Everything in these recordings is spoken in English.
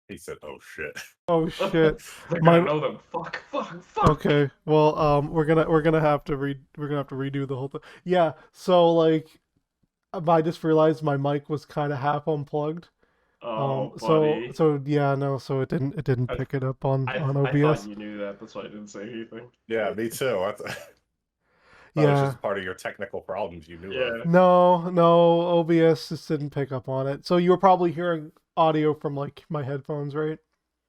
He said, "Oh shit." Oh shit. They're My gonna know them. Fuck. okay. Well, we're gonna have to redo the whole thing. Yeah. So like, I just realized my mic was kind of half unplugged. Oh, So buddy. yeah, no. So it didn't I, pick it up on I thought OBS. you knew that. That's why I didn't say anything. Yeah, me too. Thought it was Yeah. just part of your technical problems you knew of. Yeah. No, OBS just didn't pick up on it. So you were probably hearing audio from like my headphones, right?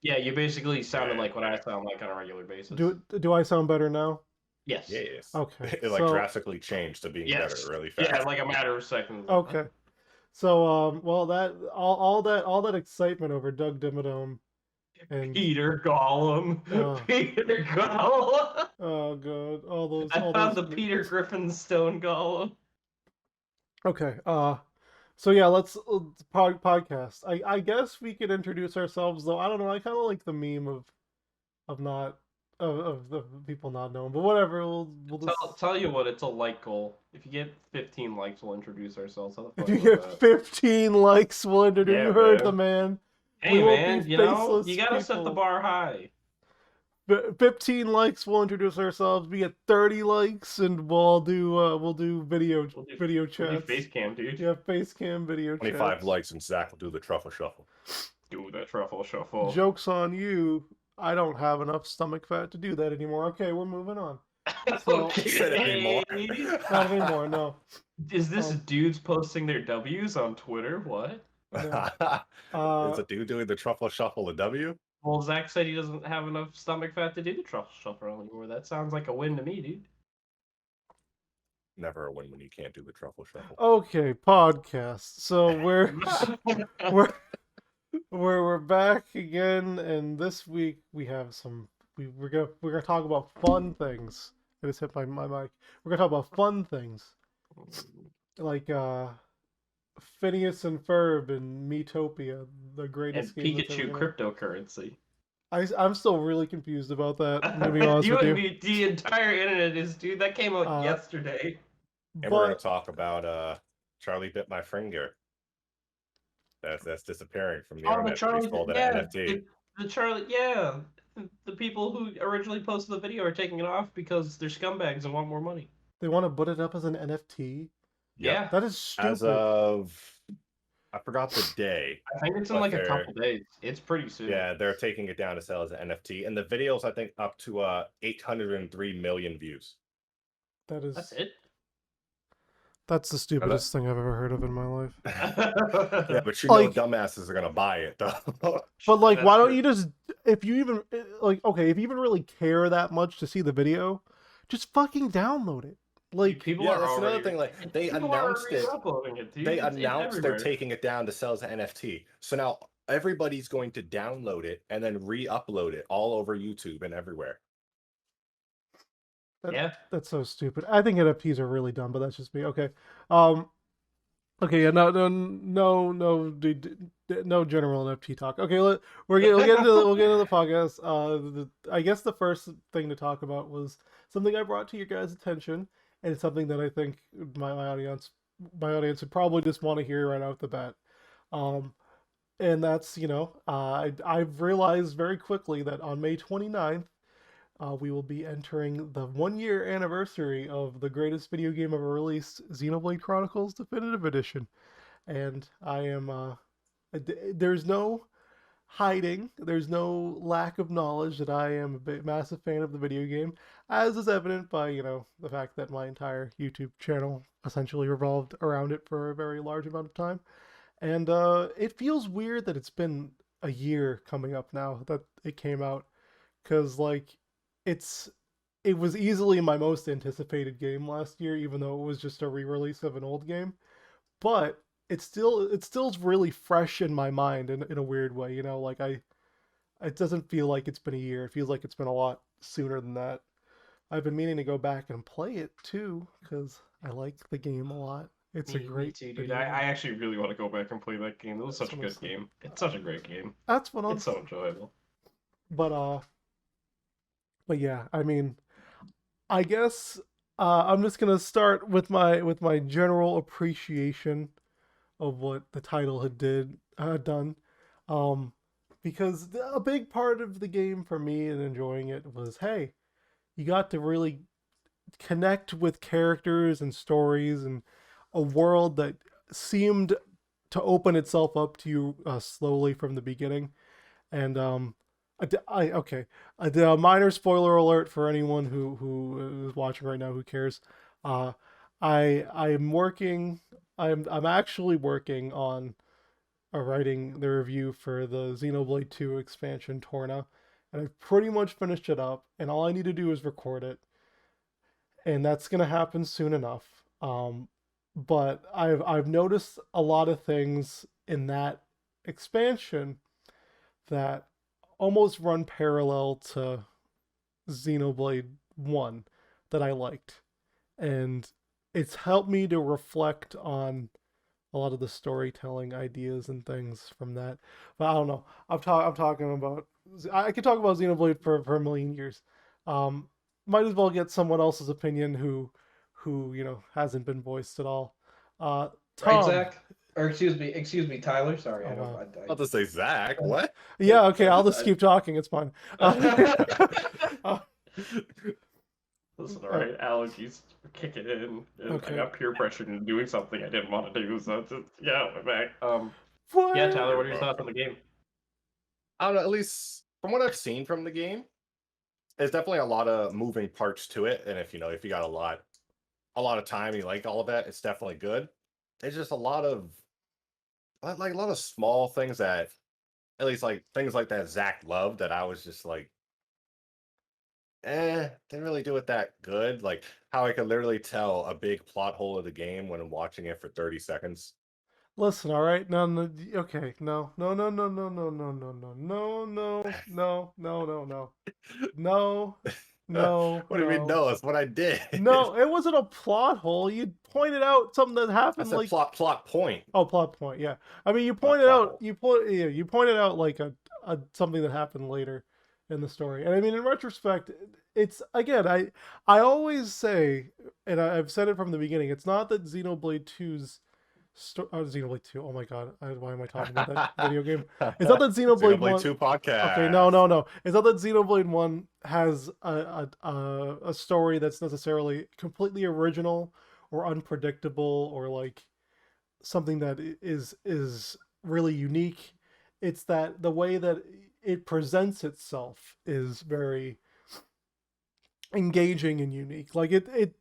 Yeah, you basically sounded Yeah. like what I sound like on a regular basis. Do I sound better now? Yes. Yes. Okay. It like So drastically changed to being better Yes. really Yeah, fast. like a matter of seconds. Like, okay. So well that all that excitement over Doug Dimmadome and Peter Gollum. Peter Gollum. oh god, I all found those the Peter Griffin Stone Gollum. okay. So yeah, let's podcast. I guess we could introduce ourselves though. I don't know. I kind of like the meme of not of the people not knowing, but whatever. We'll just Tell you what, it's a like goal. If you get 15 likes, we'll introduce ourselves. How the if fuck you about get that? 15 likes, we'll introduce. Yeah, You heard the man. man. We Hey, won't be man, you know, faceless you gotta set the people. bar high. 15 likes, we'll introduce ourselves. We get 30 likes, and we'll do video We'll video do chats. face cam, dude. Yeah, face cam video 25 chats. likes and Zach will do the truffle shuffle. Do that truffle shuffle. Joke's on you. I don't have enough stomach fat to do that anymore. Okay, we're moving on. So, Said anymore. not anymore, no. Is this dudes posting their W's on Twitter? What? Is a dude doing the truffle shuffle a W? Well, Zach said he doesn't have enough stomach fat to do the truffle shuffle anymore. That sounds like a win to me, dude. Never a win when you can't do the truffle shuffle. Okay, podcast. So we're we're back again, and this week we have we're gonna talk about fun things. I just hit my mic. We're gonna talk about fun things like Phineas and Ferb and Miitopia, the And greatest game that's ever Pikachu been made. cryptocurrency. I'm still really confused about that. To be honest You with and you, me, the entire internet is, dude. That came out yesterday. And we're going but to talk about Charlie Bit My Finger. That's disappearing from the Oh, the internet. Charlie, He's called an yeah, NFT. the Charlie, yeah. The people who originally posted the video are taking it off because they're scumbags and want more money. they want to put it up as an NFT. Yep. Yeah, That is stupid. As of, I forgot the day. I think it's in But like a they're- couple days. It's pretty soon. Yeah, they're taking it down to sell as an NFT. And the video's, I think, up to 803 million views. That's it. That's the stupidest thing I've ever heard of in my life. Yeah, but you Like- know dumbasses are going to buy it, though. But like, That's why don't true. you just, if you even like, okay, if you even really care that much to see the video, just fucking download it. Like, People Yeah, are that's another already, thing. Like, they people are announced already it. uploading it, dude. They It's announced they're everywhere. taking it down to sell as an NFT. So now everybody's going to download it and then re-upload it all over YouTube and everywhere. Yeah. that's so stupid. I think NFTs are really dumb, but that's just me. Okay, okay, yeah, no general NFT talk. Okay, we'll get into the podcast. I guess the first thing to talk about was something I brought to your guys' attention, and it's something that I think my audience would probably just want to hear right out the bat. And that's, I've realized very quickly that on May 29th, we will be entering the 1-year anniversary of the greatest video game ever released, Xenoblade Chronicles Definitive Edition. And I am, there's no hiding, there's no lack of knowledge that I am a massive fan of the video game, as is evident by, the fact that my entire YouTube channel essentially revolved around it for a very large amount of time. And it feels weird that it's been a year coming up now that it came out, because like it was easily my most anticipated game last year, even though it was just a re-release of an old game. But it's still really fresh in my mind in a weird way, like it doesn't feel like it's been a year. It feels like it's been a lot sooner than that. I've been meaning to go back and play it too, because I like the game a lot. It's a Me great too, dude. video I game. actually really want to go back and play that game. It was such a good game. It's such a great game. That's what I'm It's so enjoyable. But yeah, I mean, I guess I'm just gonna start with my general appreciation of what the title had done. because a big part of the game for me and enjoying it was, hey, you got to really connect with characters and stories and a world that seemed to open itself up to you slowly from the beginning. And okay, a minor spoiler alert for anyone who is watching right now who cares. Uh, I'm working. I'm actually working on writing the review for the Xenoblade 2 expansion Torna, and I've pretty much finished it up. And all I need to do is record it, and that's gonna happen soon enough. But I've noticed a lot of things in that expansion that almost run parallel to Xenoblade 1 that I liked. And it's helped me to reflect on a lot of the storytelling ideas and things from that. But I don't know. I'm talking about. I could talk about Xenoblade for a million years. Um, might as well get someone else's opinion who hasn't been voiced at all. Right, Tom. Zach? Or excuse me, Tyler. Sorry, Oh I don't. wow. I'll just say Zach. What? Yeah. Okay. I'll just keep talking. It's fine. Uh, Listen, all right, allergies are kicking in, and Okay. I got peer pressured into doing something I didn't want to do. So just we're back. what? Yeah, Tyler, what are your thoughts on the game? I don't know. At least from what I've seen from the game, there's definitely a lot of moving parts to it. And if you got a lot of time, you like all of that, it's definitely good. There's just a lot of like a lot of small things that at least like things like that Zach loved that I was just like, didn't really do it that good. Like how I could literally tell a big plot hole of the game when I'm watching it for 30 seconds. Listen, all right. No, no. Okay. No. No. No. No. No. No. No. No. No. No. No. No. No. No. No. No. No. What do you mean? No. No, it's what I did. No. It wasn't a plot hole. You pointed out something that I happened said like. plot point. Oh, plot point. Yeah. I mean, you Not pointed plot out. hole. You pointed out like a something that happened later in the story. And I mean, in retrospect, it's again. I always say, and I've said it from the beginning. It's not that Xenoblade 2's Xenoblade 2. Oh my god, why am I talking about that video game? It's not that Xenoblade 1. 2 podcast. Okay, no. It's not that Xenoblade 1 has a story that's necessarily completely original or unpredictable or like something that is really unique. It's that the way that it presents itself is very engaging and unique. Like it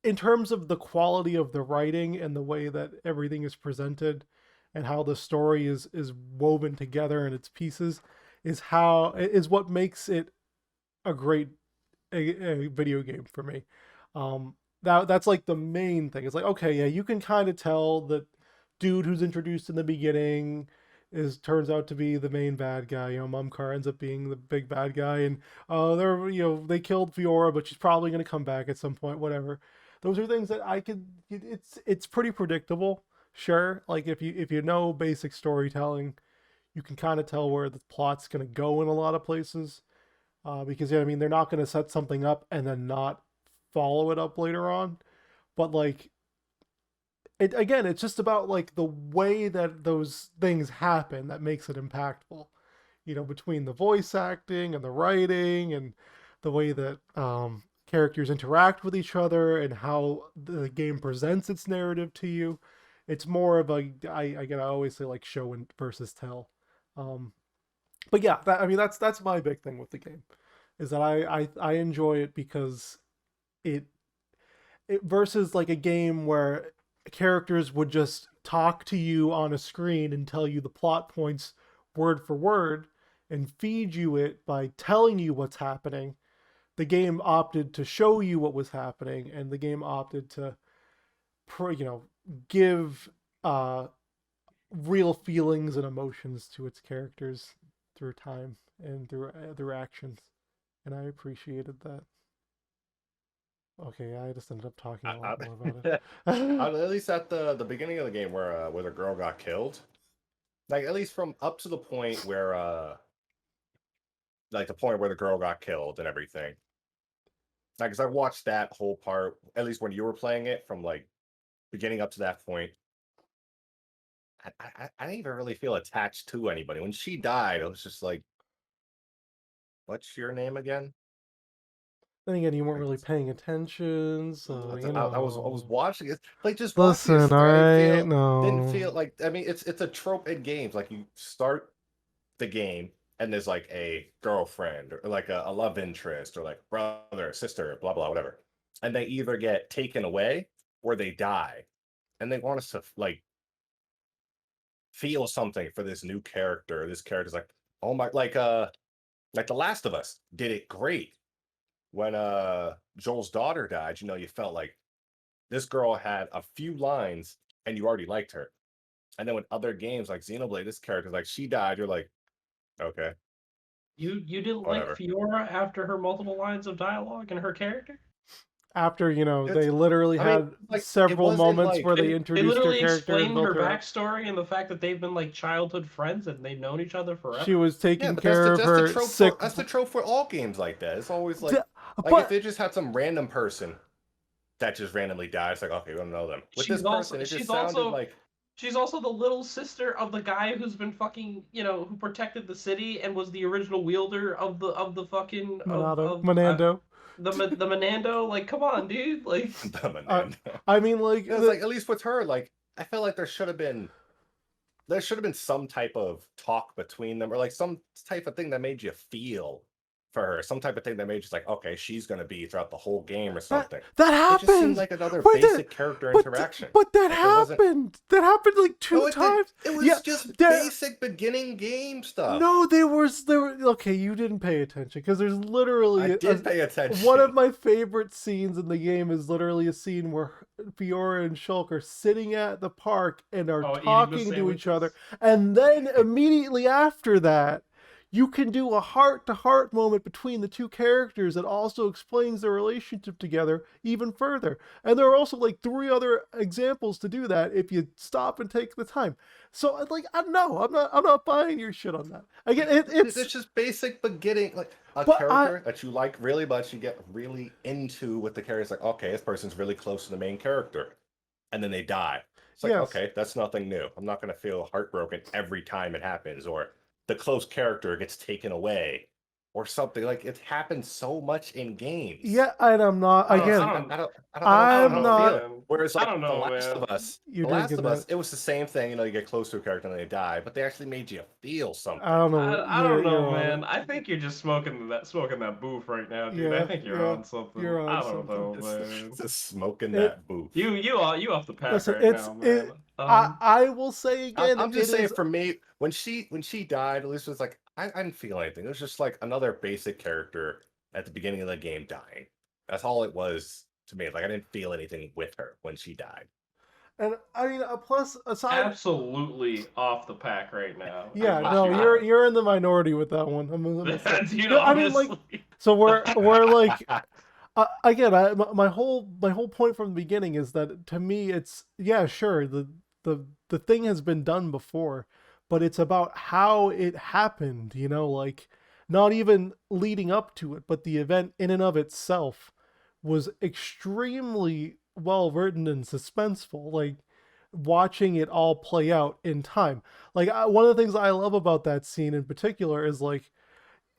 in terms of the quality of the writing and the way that everything is presented and how the story is woven together in its pieces is what makes it a great a video game for me. That's like the main thing. It's like, okay, yeah, you can kind of tell that dude who's introduced in the beginning is turns out to be the main bad guy. Mumkar ends up being the big bad guy, and they killed Fiora, but she's probably gonna come back at some point. Whatever. Those are things that I could. It's pretty predictable. Sure, like if you know basic storytelling, you can kind of tell where the plot's gonna go in a lot of places. Because I mean they're not gonna set something up and then not follow it up later on. But like it's just about like the way that those things happen that makes it impactful. Between the voice acting and the writing and the way that characters interact with each other and how the game presents its narrative to you. It's more of I always say like show and versus tell. But yeah, that's my big thing with the game, is that I enjoy it because it it versus like a game where characters would just talk to you on a screen and tell you the plot points word for word and feed you it by telling you what's happening. The game opted to show you what was happening, and the game opted to give real feelings and emotions to its characters through time and through actions, and I appreciated that. Okay, I just ended up talking a lot more about it. At least at the beginning of the game where the girl got killed, like at least from up to the point where like the point where the girl got killed and everything. Like, cause I watched that whole part, at least when you were playing it, from like beginning up to that point. I didn't even really feel attached to anybody. When she died, I was just like, "What's your name again?" Then again, you weren't Like, really paying attention, so I was watching it, like just watching Listen, it. all I right, didn't no. feel like. I mean, it's a trope in games. Like you start the game and there's like a girlfriend or like a love interest or like brother, sister, blah blah whatever, and they either get taken away or they die, and they want us to like feel something for this new character. This character's like, oh my, like The Last of Us did it great when Joel's daughter died. You felt like this girl had a few lines and you already liked her. And then with other games like Xenoblade, this character's like, she died. You're like, okay, You didn't like whatever. Fiora after her multiple lines of dialogue and her character? After, It's, they literally I mean, had like it several wasn't moments where like they They introduced her literally character and explained built her her up. backstory and the fact that they've been like childhood friends and they've known each other She forever. was yeah, taking but that's the care of that's the her trope sick. for all games like that. It's always D- like if But they just had some random person that just randomly dies, it's like okay, we don't know them. With this She's also person, it just she's sounded also like she's also the little sister of the guy who's been fucking, who protected the city and was the original wielder of the fucking Monando. the Menando. Like, come on, dude. Like, the Uh, Menando. I mean, like, It's like at least with her, like I felt like there should have been some type of talk between them, or like some type of thing that made you feel for her, some type of thing that made you like, okay, she's gonna be throughout the whole game or that something. that It just seemed happened. like another Wait, basic character interaction. but that Like it wasn't. happened. That happened like No, two it did. times. It Yeah, was just there. basic beginning game stuff. No, there were okay. You didn't pay attention because there's I literally did pay one of attention. my favorite scenes in the game is literally a scene where Fiora and Shulk are sitting at the park and are oh, eating the talking to each other, sandwiches. and then immediately after that, you can do a heart-to-heart moment between the two characters that also explains their relationship together even further. And there are also like three other examples to do that if you stop and take the time. So like, I know I'm not buying your shit on that. Again, It's just basic beginning, like a but I character that you like really much, you get really into with the character. It's like, okay, this person's really close to the main character, and then they die. It's like, yes. okay, that's nothing new. I'm not gonna feel heartbroken every time it happens, or the close character gets taken away, or something. Like it happens so much in games. Yeah, and I'm not I don't, again. I don't, I don't I I'm know, don't feel not. it. man. Whereas I like don't The know, Last man. of Us, You're The Last drinking of Us, that. it was the same thing. You get close to a character and they die, but they actually made you feel I something. don't know. I don't know, You're on it. man. I think you're just smoking that booth right now, dude. I Yeah, think you're yeah. on something. You're on I don't something. know, man. Just smoking It that booth. You off the pack listen. right It's now, it. man. I will say I'm, again. I'm It just saying, is. for me, when she died, at least it was like I didn't feel anything. It was just like another basic character at the beginning of the game dying. That's all it was to me. Like I didn't feel anything with her when she died. And I mean, plus aside. Absolutely off the pack right now is Yeah, what no, you you're are. you're in the minority with that one. I'm sorry. Dude, I mean, like, honestly. so we're like, again, my whole point from the beginning is that to me, it's yeah, sure, the thing has been done before, but it's about how it happened. Like not even leading up to it, but the event in and of itself was extremely well written and suspenseful. Like watching it all play out in time. Like one of the things I love about that scene in particular is like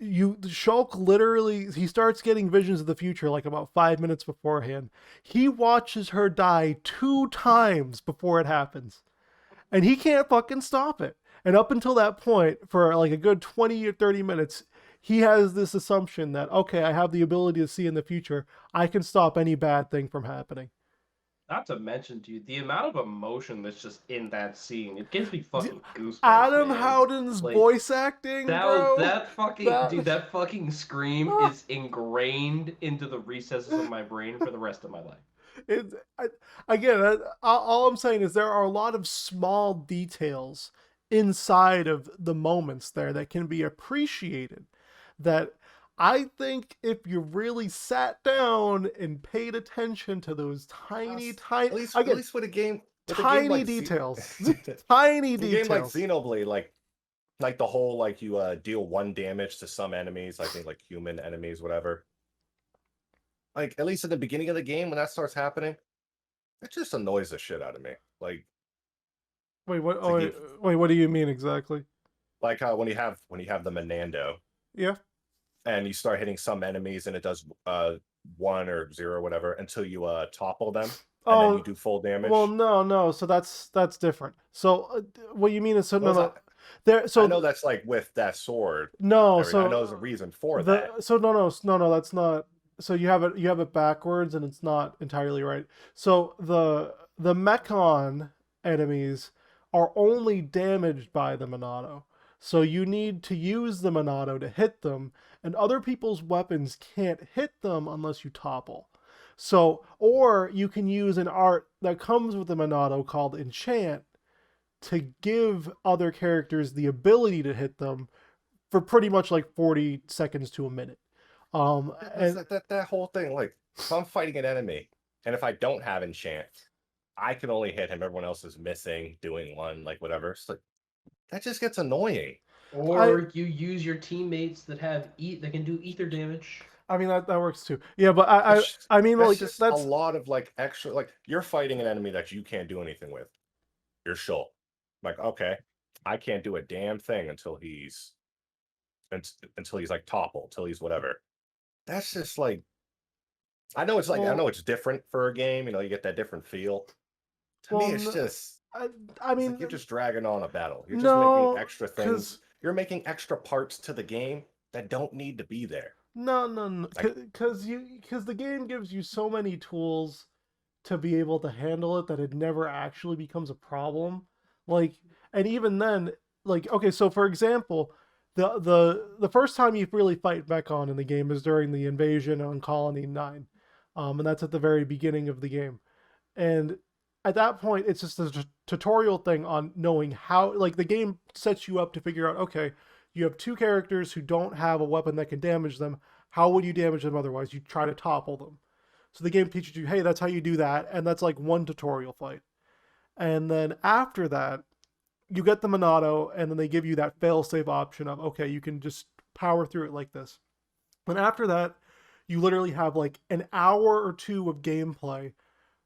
Shulk literally he starts getting visions of the future like about 5 minutes beforehand. He watches her die 2 times before it happens, and he can't fucking stop it. And up until that point, for like a good 20 or 30 minutes, he has this assumption that okay, I have the ability to see in the future. I can stop any bad thing from happening. Not to mention, dude, the amount of emotion that's just in that scene. It gives me fucking goosebumps, Adam man. Howden's Like voice acting, bro. That that fucking scream ah, is ingrained into the recesses of my brain for the rest of my life. it's again. All I'm saying is there are a lot of small details inside of the moments there that can be appreciated. That I think if you really sat down and paid attention to those tiny, tiny, At again, least with a game tiny like details, tiny a game like details. Xenoblade, like the whole like you deal one damage to some enemies, I think like human enemies, whatever. Like at least at the beginning of the game when that starts happening, it just annoys the shit out of me. Like Wait, what? to Oh, give, wait, what do you mean exactly? like when you have the Menando Yeah. and you start hitting some enemies and it does 1 or 0 or whatever until you topple them and then you Oh, do full well, damage. no. So that's different. So what you mean is no, Those no. There. I So know that's like with that sword. no. I know So there's a reason for the that. so no. That's not. So you have it backwards, and it's not entirely right. So the Mechon enemies are only damaged by the Monado. So you need to use the Monado to hit them, and other people's weapons can't hit them unless you topple. So, or you can use an art that comes with the Monado called Enchant to give other characters the ability to hit them for pretty much like 40 seconds to a minute. That's And that whole thing. Like, if I'm fighting an enemy, and if I don't have enchant, I can only hit him. Everyone else is missing, doing one, like whatever. It's like that just gets annoying. Or you use your teammates that have that can do ether damage. I mean that works too. Yeah, but I mean That's like just a that's lot of like extra. Like you're fighting an enemy that you can't do anything with. You're Shulk. Like okay, I can't do a damn thing until he's like toppled, until he's whatever. That's just like I know it's like I well, know it's different for a game. You know, you get that different feel. To me, it's just I it's mean like you're just dragging on a battle. You're just making no, extra because things. You're making extra parts to the game that don't need to be there. no, Like because the game gives you so many tools to be able to handle it that it never actually becomes a problem. Like, and even then, like, okay, so for example, the first time you really fight Mechon in the game is during the invasion on Colony 9, and that's at the very beginning of the game. And at that point, it's just a tutorial thing on knowing how, like, the game sets you up to figure out, okay, you have two characters who don't have a weapon that can damage them. How would you damage them otherwise? You try to topple them. So the game teaches you, hey, that's how you do that, and that's like one tutorial fight. And then after that, you get the Monado, and then they give you that fail-safe option of, okay, you can just power through it like this. And after that, you literally have like an hour or two of gameplay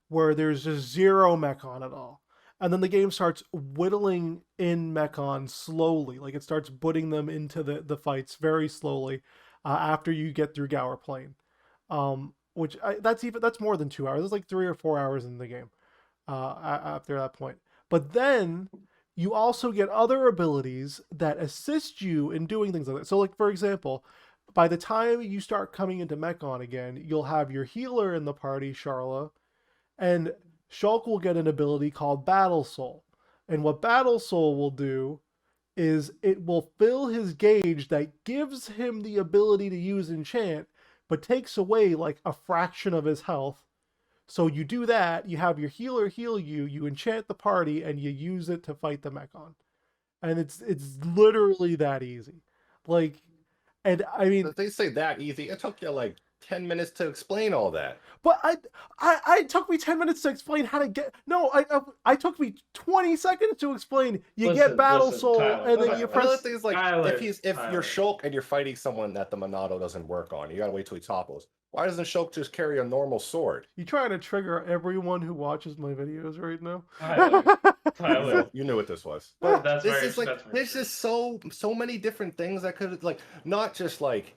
where there's just zero Mechon at all. And then the game starts whittling in Mechon slowly. Like it starts putting them into the fights very slowly after you get through Gower Plain. That's more than 2 hours. It's like 3 or 4 hours in the game after that point. But then you also get other abilities that assist you in doing things like that. So, like for example, by the time you start coming into Mechon again, you'll have your healer in the party, Charla, and Shulk will get an ability called Battle Soul. And what Battle Soul will do is it will fill his gauge that gives him the ability to use enchant, but takes away like a fraction of his health. So you do that, you have your healer heal you, you enchant the party, and you use it to fight the Mechon. And it's literally that easy. Like, and I mean, they say that easy. It took you like 10 minutes to explain all that. but I took me 10 minutes to explain how to get. No, I took me 20 seconds to explain. You get Battle Soul, Tyler, and then Tyler. you Another press. thing is like Tyler, if Tyler. you're Shulk and you're fighting someone that the Monado doesn't work on, you gotta wait till he topples. Why doesn't Shulk just carry a normal sword? You trying to trigger everyone who watches my videos right now? Tyler. You knew what this was. But that's this very, is like that's very there's true. just so many different things that could like not just like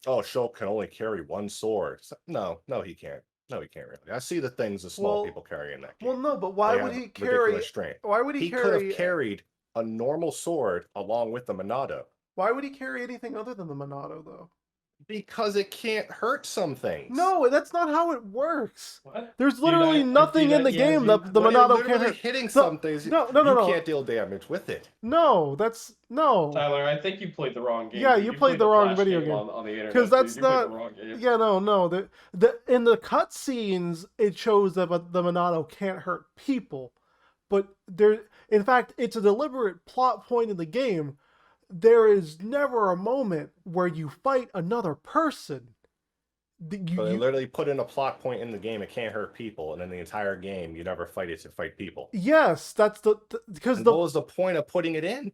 oh Shulk can only carry one sword. No, he can't. No, he can't really. I see the things the small people carry in that game. Well, no, but why They would have he carry? ridiculous strength. Why would he could have carry? carried a normal sword along with the Monado. Why would he carry anything other than the Monado, though? Because it can't hurt some things. No, that's not how it works. What? There's literally nothing in the game that the when you're Monado can't literally hurt. hitting some things, No, you can't deal damage with it. No, that's no. Tyler, I think you played the wrong game. Yeah, dude. you played the wrong video game. on the internet. Because that's dude. You not. played the wrong game. Yeah, no. The in the cutscenes, it shows that the Monado can't hurt people, but in fact, it's a deliberate plot point in the game. There is never a moment where you fight another person. So they literally put in a plot point in the game. It can't hurt people, and in the entire game, you never fight it to fight people. Yes, that's because what was the point of putting it in?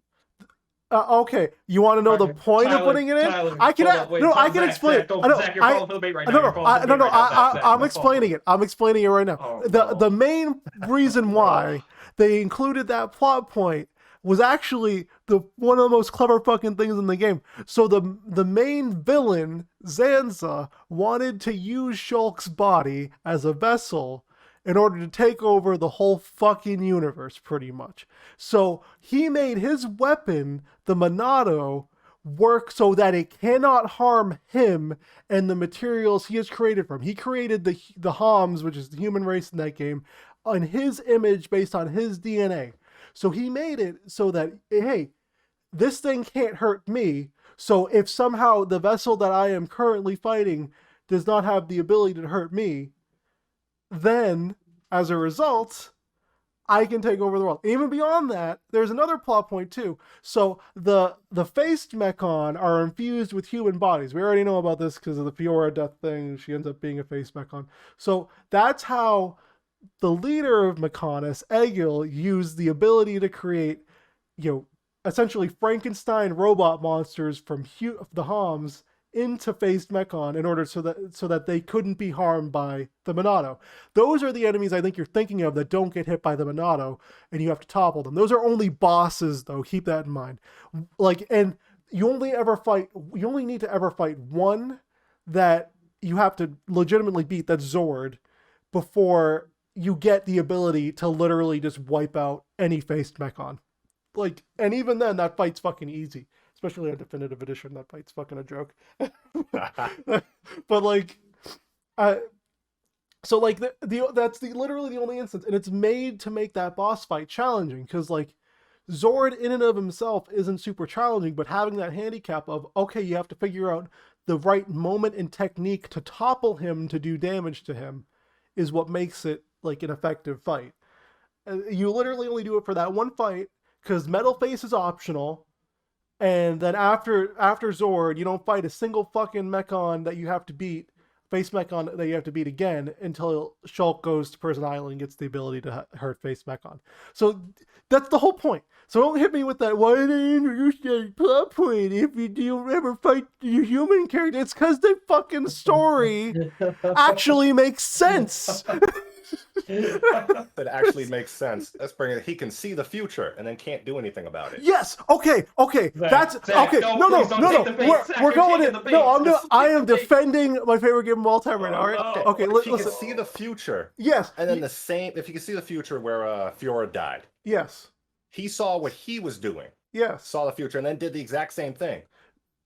Okay, you want to know the point of putting it in? I can explain. I'm explaining it. I'm explaining it right now. The main reason why they included that plot point was actually one of the most clever fucking things in the game. So the main villain, Zanza, wanted to use Shulk's body as a vessel in order to take over the whole fucking universe, pretty much. So he made his weapon, the Monado, work so that it cannot harm him and the materials he has created from. He created the Homs, which is the human race in that game, on his image based on his DNA. So he made it so that, hey, this thing can't hurt me. So if somehow the vessel that I am currently fighting does not have the ability to hurt me, then as a result, I can take over the world. Even beyond that, there's another plot point too. So the faced Mechon are infused with human bodies. We already know about this because of the Fiora death thing. She ends up being a faced Mechon. So that's how the leader of Mechonis, Egil, used the ability to create, essentially Frankenstein robot monsters from the Homs into faced Mechon in order so that they couldn't be harmed by the Monado. Those are the enemies I think you're thinking of that don't get hit by the Monado, and you have to topple them. Those are only bosses, though. Keep that in mind. And you only need to ever fight one that you have to legitimately beat. That's Zord, before you get the ability to literally just wipe out any faced Mechon. And even then, that fight's fucking easy. Especially a definitive edition, that fight's fucking a joke. But that's literally the only instance, and it's made to make that boss fight challenging, because Zord in and of himself isn't super challenging, but having that handicap of, okay, you have to figure out the right moment and technique to topple him to do damage to him is what makes it an effective fight. You literally only do it for that one fight, because Metal Face is optional. And then after Zord, you don't fight a single fucking Mechon that you have to beat, face Mechon that you have to beat again, until Shulk goes to Prison Island and gets the ability to hurt face Mechon. So that's the whole point. So don't hit me with that, why did they introduce that plot point if you don't ever fight your human character? It's because the fucking story actually makes sense. That actually makes sense. Let's bring it. He can see the future and then can't do anything about it. Yes. Okay. That's okay. No. We're going in. No, I am defending my favorite game of all time right now. All right. Okay. If he can see the future. Yes. And then if you can see the future where Fiora died. Yes. He saw what he was doing. Yes. Saw the future and then did the exact same thing.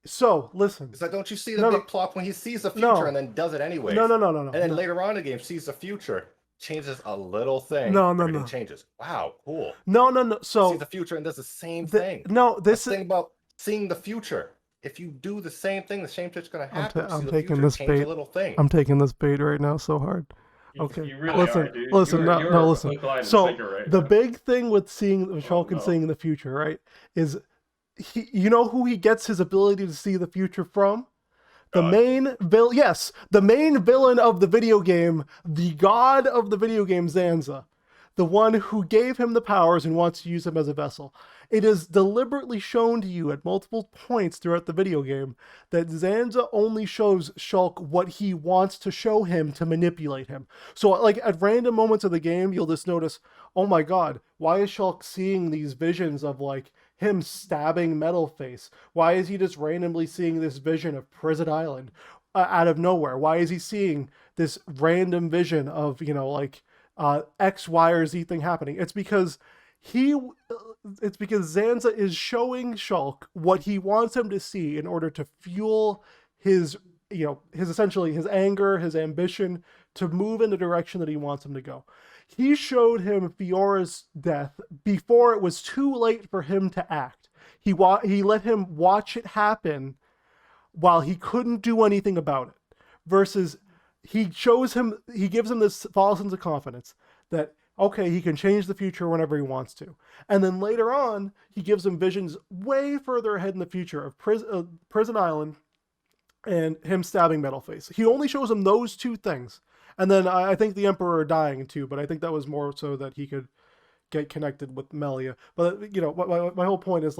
So listen. It's don't you see the big plot when he sees the future and then does it anyway? No. And then later on in the game sees the future. Changes a little thing. No. Changes. Wow, cool. No. So see the future and does the same thing. This thing about seeing the future. If you do the same thing, the same shit's gonna happen. I'm taking this bait. A little thing. I'm taking this bait right now so hard. Okay. You really listen. are, dude. Listen. Listen. So right the now. big thing with Shulk and seeing the future, right, is who he gets his ability to see the future from? The main villain of the video game, the god of the video game, Zanza, the one who gave him the powers and wants to use him as a vessel. It is deliberately shown to you at multiple points throughout the video game that Zanza only shows Shulk what he wants to show him to manipulate him. So at random moments of the game, you'll just notice, oh my god, why is Shulk seeing these visions of him stabbing Metal Face? Why is he just randomly seeing this vision of Prison Island out of nowhere? Why is he seeing this random vision of X, Y, or Z thing happening? It's because Zanza is showing Shulk what he wants him to see in order to fuel his essentially his anger, his ambition to move in the direction that he wants him to go. He showed him Fiora's death before it was too late for him to act. He let him watch it happen while he couldn't do anything about it. Versus he gives him this false sense of confidence that, okay, he can change the future whenever he wants to. And then later on, he gives him visions way further ahead in the future of Prison Island and him stabbing Metal Face. He only shows him those two things. And then I think the Emperor dying too, but I think that was more so that he could get connected with Melia. But my whole point is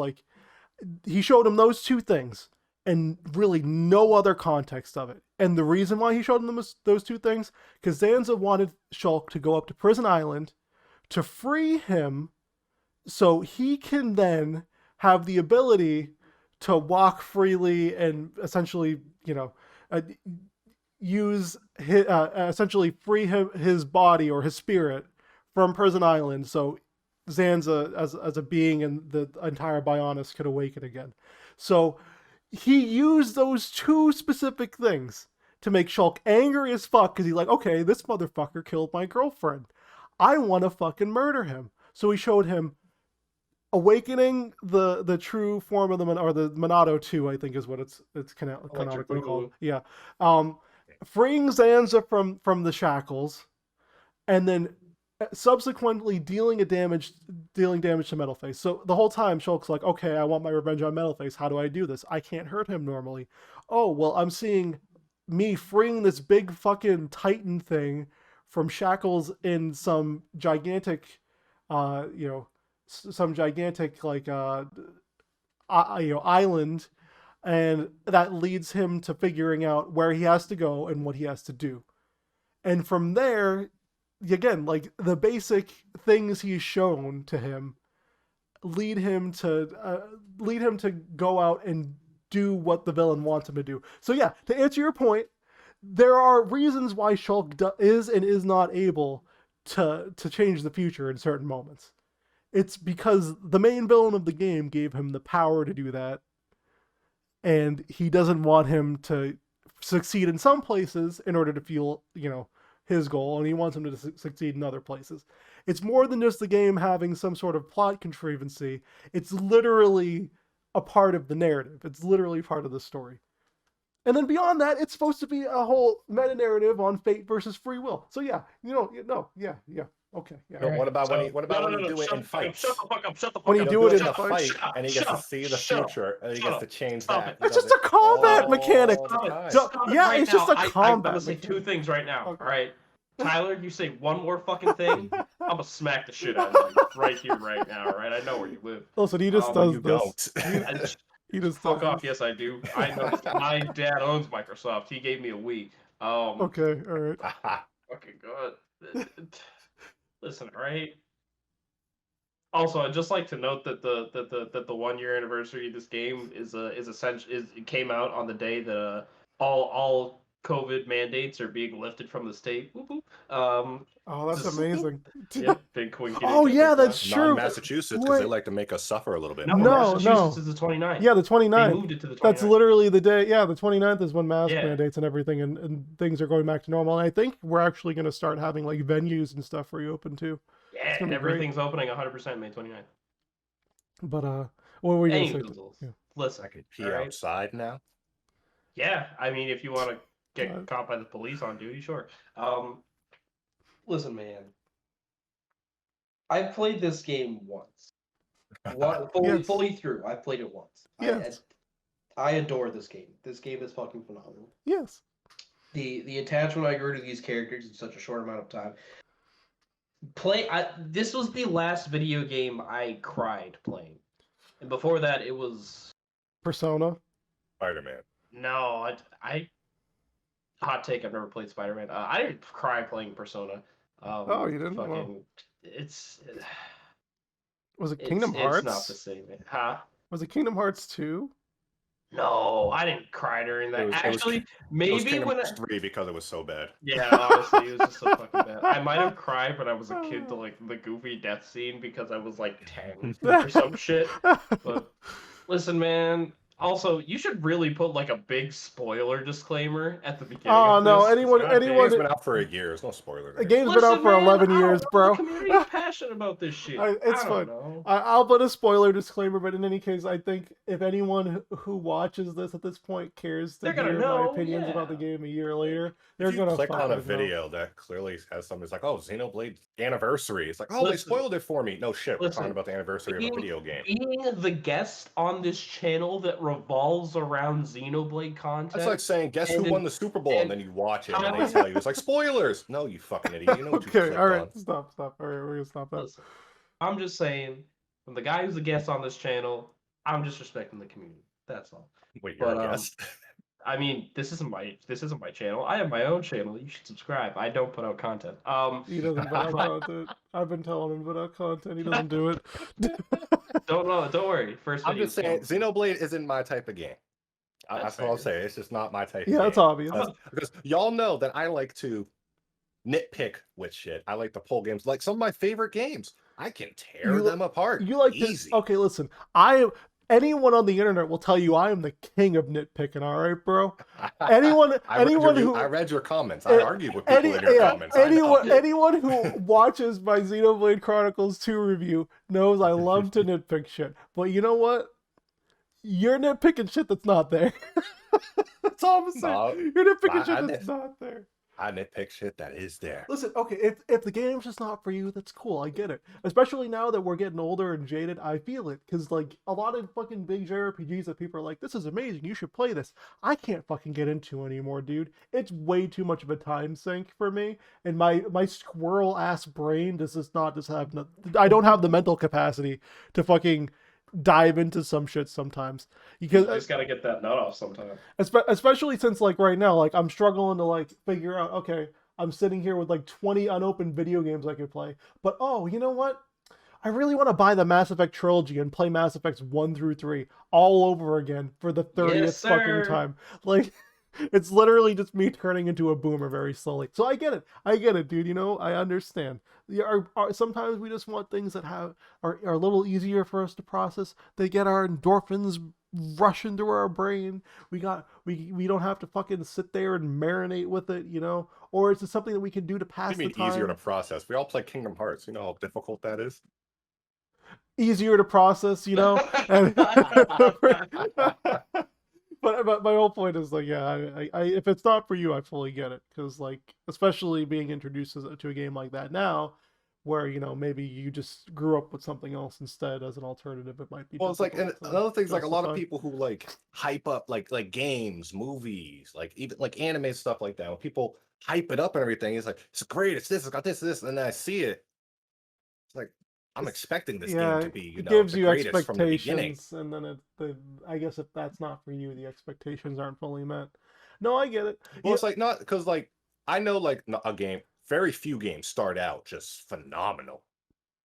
he showed him those two things and really no other context of it. And the reason why he showed him those two things, because Zanza wanted Shulk to go up to Prison Island to free him so he can then have the ability to walk freely and essentially, use essentially free his body or his spirit from Prison Island, so Zanza as a being and the entire Bionis could awaken again. So he used those two specific things to make Shulk angry as fuck because he's like, okay, this motherfucker killed my girlfriend. I want to fucking murder him. So he showed him awakening the true form of the Monado 2, I think is what it's canonically called. Yeah. Freeing Zanza from the shackles, and then subsequently dealing damage to Metalface. So the whole time Shulk's like, okay, I want my revenge on Metalface. How do I do this? I can't hurt him normally. Oh, well, I'm seeing me freeing this big fucking Titan thing from shackles in some gigantic, island, and that leads him to figuring out where he has to go and what he has to do. And from there, again, like the basic things he's shown to him lead him to go out and do what the villain wants him to do. So yeah, to answer your point, there are reasons why Shulk is and is not able to change the future in certain moments. It's because the main villain of the game gave him the power to do that, and he doesn't want him to succeed in some places in order to fuel, his goal, and he wants him to succeed in other places. It's more than just the game having some sort of plot contrivancy. It's literally a part of the narrative. It's literally part of the story. And then beyond that, it's supposed to be a whole meta-narrative on fate versus free will. So yeah, okay, yeah. But what about when you do it in fights? Shut the fuck up! Shut the fuck up! When you do it in a fight, and he gets to see the future, and he gets to change that. It's just a combat mechanic. Yeah, it's just a combat. I'm gonna say two things right now. Okay. All right, Tyler, you say one more fucking thing, I'm gonna smack the shit out of you right here, right now. All right, I know where you live. Listen, he just does this. He just fuck off. Yes, I do. I know. My dad owns Microsoft. He gave me a Wii. Okay, all right. Fucking good. Listen, all right. Also, I'd just like to note that the 1 year anniversary of this game is it came out on the day that all COVID mandates are being lifted from the state. Whoop, whoop. Oh, that's amazing. Yeah, big quinky. Oh yeah, that's true. Not Massachusetts, because they like to make us suffer a little bit. No, Massachusetts is the 29th. Yeah, the 29th. They moved it to the 29th. That's literally the day. Yeah, the 29th is when mask mandates and everything, and things are going back to normal. And I think we're actually going to start having like venues and stuff reopen too. Yeah, and everything's opening 100% May 29th. But what were we going to say? Yeah. Listen, I could pee outside now. Yeah, I mean, if you want to get caught by the police on duty, sure. Listen, man. I played this game once. Fully through. I played it once. Yes. I adore this game. This game is fucking phenomenal. Yes. The attachment I grew to these characters in such a short amount of time. This was the last video game I cried playing. And before that, it was... Persona? Spider-Man. No, I hot take, I've never played Spider-Man. I didn't cry playing Persona. Oh, you didn't? Was it Kingdom Hearts? It's not the same. Huh? Was it Kingdom Hearts 2? No, I didn't cry during that. Maybe when it was 3 because it was so bad. Yeah, honestly, it was just so fucking bad. I might have cried when I was a kid to like the goofy death scene because I was like 10 or some shit. But listen, man. Also, you should really put like a big spoiler disclaimer at the beginning. Oh of no! this. Anyone? The game's been out for a year. There's no spoiler. The game's been out for 11 years, bro. The community's passionate about this shit. It's fun. I'll put a spoiler disclaimer, but in any case, I think if anyone who watches this at this point cares to hear my opinions about the game a year later, they're gonna click on a video that clearly has something. It's like, oh, Xenoblade anniversary. It's like, oh, they spoiled it for me. No shit. We're talking about the anniversary of a video game. Being the guest on this channel that revolves around Xenoblade content. That's like saying, guess who won the Super Bowl, and then you watch it and they tell you it's like spoilers. No, you fucking idiot. You know what you clicked all right, on. stop. All right, we're gonna stop that. Listen, I'm just saying, from the guy who's a guest on this channel, I'm just respecting the community. That's all. Wait, you're a guest? I mean, this isn't my channel. I have my own channel. You should subscribe. I don't put out content. He doesn't put out content. I've been telling him to put out content. He doesn't do it. Don't know. Don't worry. First I'm video just saying, is Xenoblade isn't my type of game. That's That's what I'll fair. say. It's just not my type Yeah, of that's game. obvious. Because y'all know that I like to nitpick with shit. I like to pull games. Like some of my favorite games, I can tear them apart. You like easy. to? Okay, listen. Anyone on the internet will tell you I am the king of nitpicking. All right, bro. Anyone who I read your comments. I argued with people in your comments. Anyone who watches my Xenoblade Chronicles 2 review knows I love to nitpick shit. But you know what? You're nitpicking shit that's not there. That's all I'm saying. You're nitpicking shit that's not there. I nitpick shit that is there. Listen, okay, if the game's just not for you, that's cool. I get it. Especially now that we're getting older and jaded, I feel it. Because, like, a lot of fucking big JRPGs that people are like, this is amazing, you should play this. I can't fucking get into anymore, dude. It's way too much of a time sink for me. And my squirrel-ass brain does just not just have... I don't have the mental capacity to fucking dive into some shit sometimes. Because You just gotta get that nut off sometime. especially since, like, right now, like, I'm struggling to, like, figure out, okay, I'm sitting here with like 20 unopened video games I could play, but oh, you know what, I really want to buy the Mass Effect trilogy and play Mass Effects 1 through 3 all over again for the 30th fucking time. Like, it's literally just me turning into a boomer very slowly. So I get it, dude. You know, I understand. Sometimes we just want things that are a little easier for us to process. They get our endorphins rushing through our brain. We don't have to fucking sit there and marinate with it, you know. Or is it something that we can do to pass the time? Easier to process. We all play Kingdom Hearts. You know how difficult that is. Easier to process, you know. But my whole point is, like, yeah, if it's not for you, I fully get it. Because, like, especially being introduced to a game like that now, where, you know, maybe you just grew up with something else instead as an alternative, it might be. Well, it's like, and another thing is, like, a lot of people who like hype up like games, movies, like even like anime stuff like that. When people hype it up and everything, it's like, it's great, it's this, it's got this, and then I see it, it's like, I'm expecting this game to be, you know, gives the you greatest from the beginning. And then I guess if that's not for you, the expectations aren't fully met. No, I get it. Well, it's like, not because, like, I know, like, a game, very few games start out just phenomenal,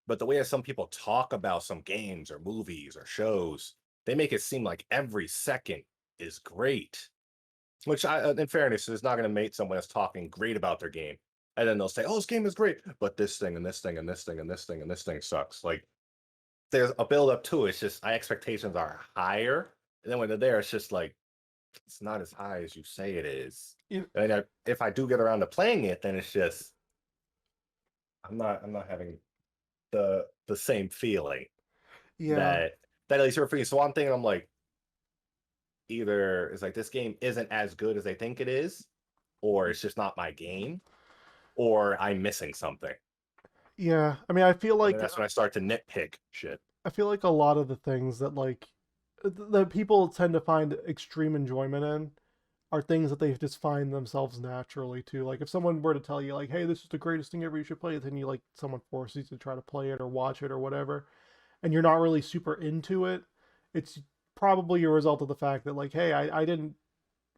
but the way that some people talk about some games or movies or shows, they make it seem like every second is great. Which, in fairness, is not going to make someone that's talking great about their game, and then they'll say, "Oh, this game is great, but this thing and this thing and this thing and this thing and this thing sucks." Like, there's a build up to it. It's just my expectations are higher, and then when they're there, it's just like, it's not as high as you say it is. And if I do get around to playing it, then it's just, I'm not having the same feeling. Yeah. That at least for me. So I'm thinking, I'm like, either it's like this game isn't as good as they think it is, or it's just not my game, or I'm missing something. Yeah, I mean, I feel like that's when I start to nitpick shit. I feel like a lot of the things that, like, that people tend to find extreme enjoyment in are things that they just find themselves naturally to. Like, if someone were to tell you, like, hey, this is the greatest thing ever, you should play it, then you, like, someone forces you to try to play it or watch it or whatever, and you're not really super into it, it's probably a result of the fact that, like, hey, I didn't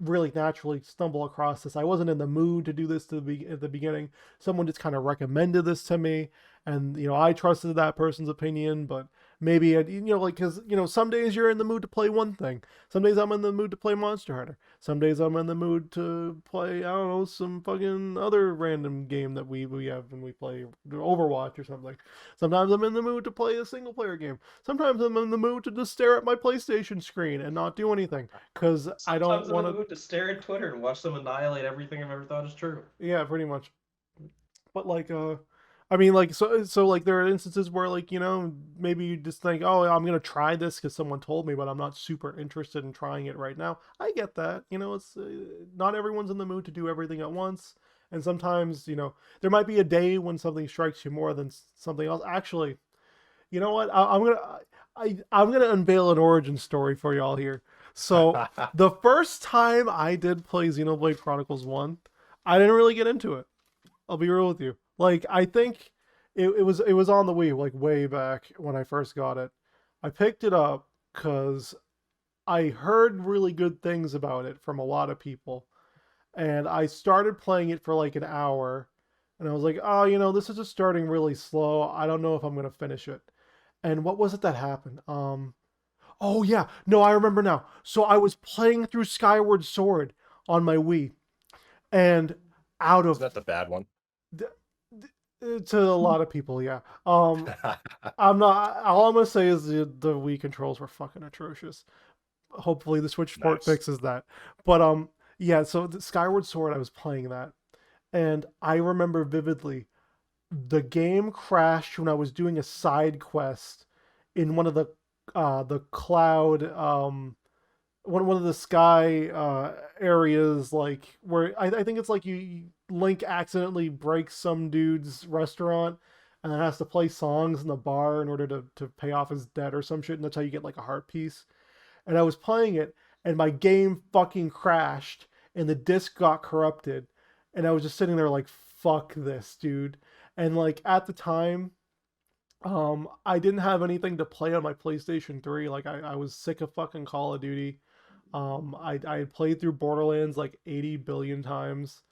really naturally stumble across this. I wasn't in the mood to do this at the beginning. Someone just kind of recommended this to me, and, you know, I trusted that person's opinion, but maybe, you know, like, because, you know, some days you're in the mood to play one thing. Some days I'm in the mood to play Monster Hunter. Some days I'm in the mood to play, I don't know, some fucking other random game that we have when we play Overwatch or something. Sometimes I'm in the mood to play a single player game. Sometimes I'm in the mood to just stare at my PlayStation screen and not do anything, because I don't want to stare at Twitter and watch them annihilate everything I've ever thought is true. Yeah, pretty much. But, like, I mean, like, so like, there are instances where, like, you know, maybe you just think, oh, I'm gonna try this because someone told me, but I'm not super interested in trying it right now. I get that. You know, it's not everyone's in the mood to do everything at once, and sometimes, you know, there might be a day when something strikes you more than something else. Actually, you know what? I'm gonna unveil an origin story for y'all here. So the first time I did play Xenoblade Chronicles 1, I didn't really get into it. I'll be real with you. Like, I think it was on the Wii, like, way back when I first got it. I picked it up because I heard really good things about it from a lot of people, and I started playing it for like an hour, and I was like, oh, this is just starting really slow. I don't know if I'm gonna finish it. And what was it that happened? Oh yeah, no, I remember now. So I was playing through Skyward Sword on my Wii, and out Is of that the bad one? to a lot of people, yeah. I'm not. All I'm gonna say is the Wii controls were fucking atrocious. Hopefully, the Switch port Nice. fixes that. But yeah. So the Skyward Sword, I was playing that, and I remember vividly the game crashed when I was doing a side quest in one of the cloud one of the sky areas, like where I think it's like Link accidentally breaks some dude's restaurant and then has to play songs in the bar in order to pay off his debt or some shit, and that's how you get like a heart piece. And I was playing it, and my game fucking crashed, and the disc got corrupted, and I was just sitting there like, fuck this, dude. And like at the time, I didn't have anything to play on my PlayStation 3. Like I was sick of fucking Call of Duty. I had played through Borderlands like 80 billion times,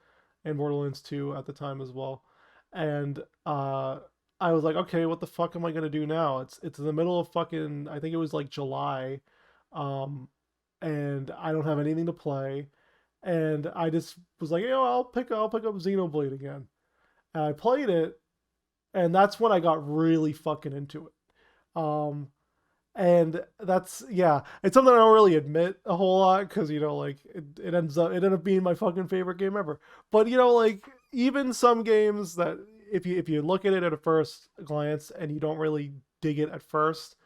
and Borderlands 2 at the time as well. And I was like, okay, what the fuck am I gonna do now? It's in the middle of fucking, I think it was like July, um, and I don't have anything to play. And I just was like, I'll pick up Xenoblade again. And I played it, and that's when I got really fucking into it. And that's, yeah, it's something I don't really admit a whole lot because like it ended up being my fucking favorite game ever. But like even some games that if you look at it at a first glance and you don't really dig it at first,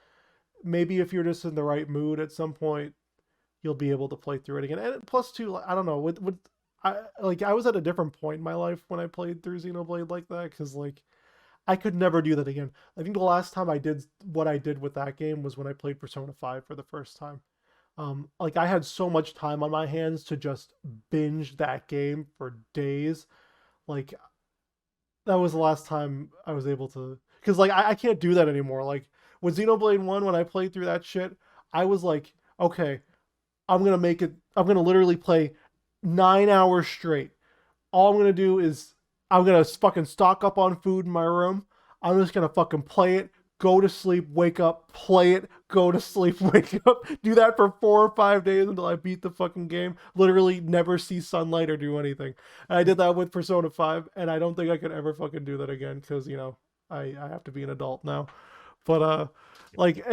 maybe if you're just in the right mood at some point, you'll be able to play through it again. And plus two, I don't know, with I was at a different point in my life when I played through Xenoblade like that, because like I could never do that again. I think the last time I did what I did with that game was when I played Persona 5 for the first time. Like I had so much time on my hands to just binge that game for days. Like that was the last time I was able to, because like I can't do that anymore. Like with Xenoblade 1, when I played through that shit, I was like, okay, I'm gonna literally play 9 hours straight. All I'm gonna do is I'm gonna fucking stock up on food in my room. I'm just gonna fucking play it, go to sleep, wake up, play it, go to sleep, wake up. Do that for 4 or 5 days until I beat the fucking game. Literally never see sunlight or do anything. And I did that with Persona 5, and I don't think I could ever fucking do that again because I have to be an adult now. But like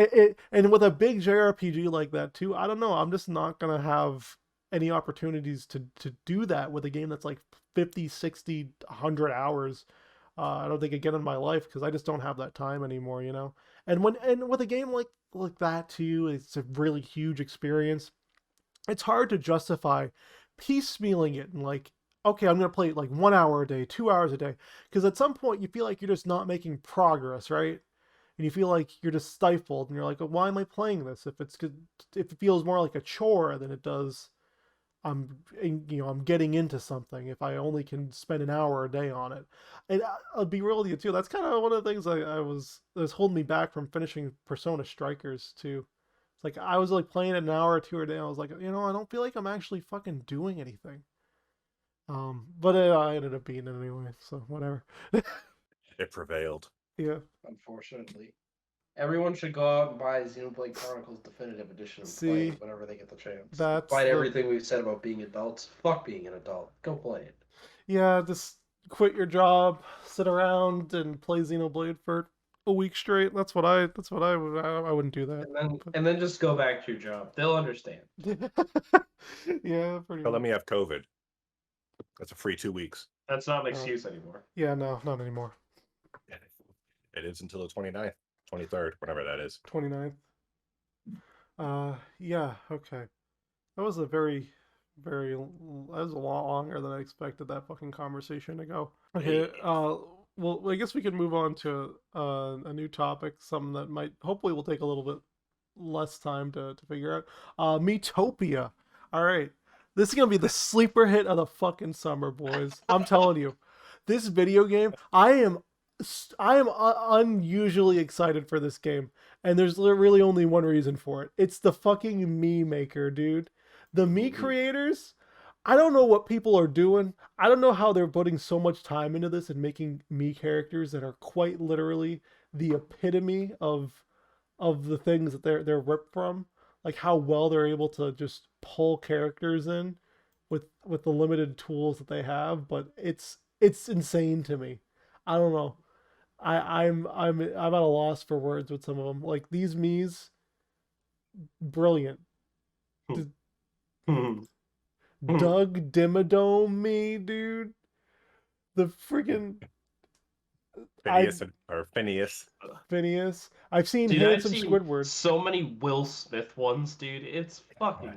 and with a big JRPG like that too, I don't know. I'm just not gonna have any opportunities to do that with a game that's like 50, 60, 100 hours. I don't think again in my life because I just don't have that time anymore. And with a game like that too, it's a really huge experience. It's hard to justify piecemealing it and like, okay, I'm gonna play it like 1 hour a day, 2 hours a day, because at some point you feel like you're just not making progress, right? And you feel like you're just stifled, and you're like, well, why am I playing this if it feels more like a chore than it does I'm getting into something if I only can spend an hour a day on it. And I'll be real with you too. That's kind of one of the things that was holding me back from finishing Persona Strikers too. It's like I was like playing it an hour or two a day. I was like, I don't feel like I'm actually fucking doing anything. But I ended up beating it anyway, so whatever. It prevailed. Yeah. Unfortunately. Everyone should go out and buy Xenoblade Chronicles Definitive Edition and play it whenever they get the chance. Despite everything we've said about being adults, fuck being an adult. Go play it. Yeah, just quit your job, sit around, and play Xenoblade for a week straight. I wouldn't do that. And then just go back to your job. They'll understand. Yeah, pretty much. Let me have COVID. That's a free 2 weeks. That's not an excuse anymore. Yeah, no, not anymore. It is until the 29th. 23rd, whatever that is. 29th. Yeah, okay. That was that was a lot longer than I expected that fucking conversation to go. Okay, well, I guess we can move on to a new topic, something that hopefully will take a little bit less time to figure out. Miitopia. All right. This is going to be the sleeper hit of the fucking summer, boys. I'm telling you. This video game, I am I am unusually excited for this game, and there's really only one reason for it. It's the fucking me maker, dude. The me creators. I don't know what people are doing. I don't know how they're putting so much time into this and making me characters that are quite literally the epitome of the things that they're ripped from. Like how well they're able to just pull characters in with the limited tools that they have, but it's insane to me. I don't know. I'm at a loss for words with some of them. Like these Mii's, brilliant. D- Doug Dimmadome me, dude. The freaking I Phineas. Phineas. I've seen Dude, I've Handsome seen Squidward. so many Will Smith ones, dude. It's fucking.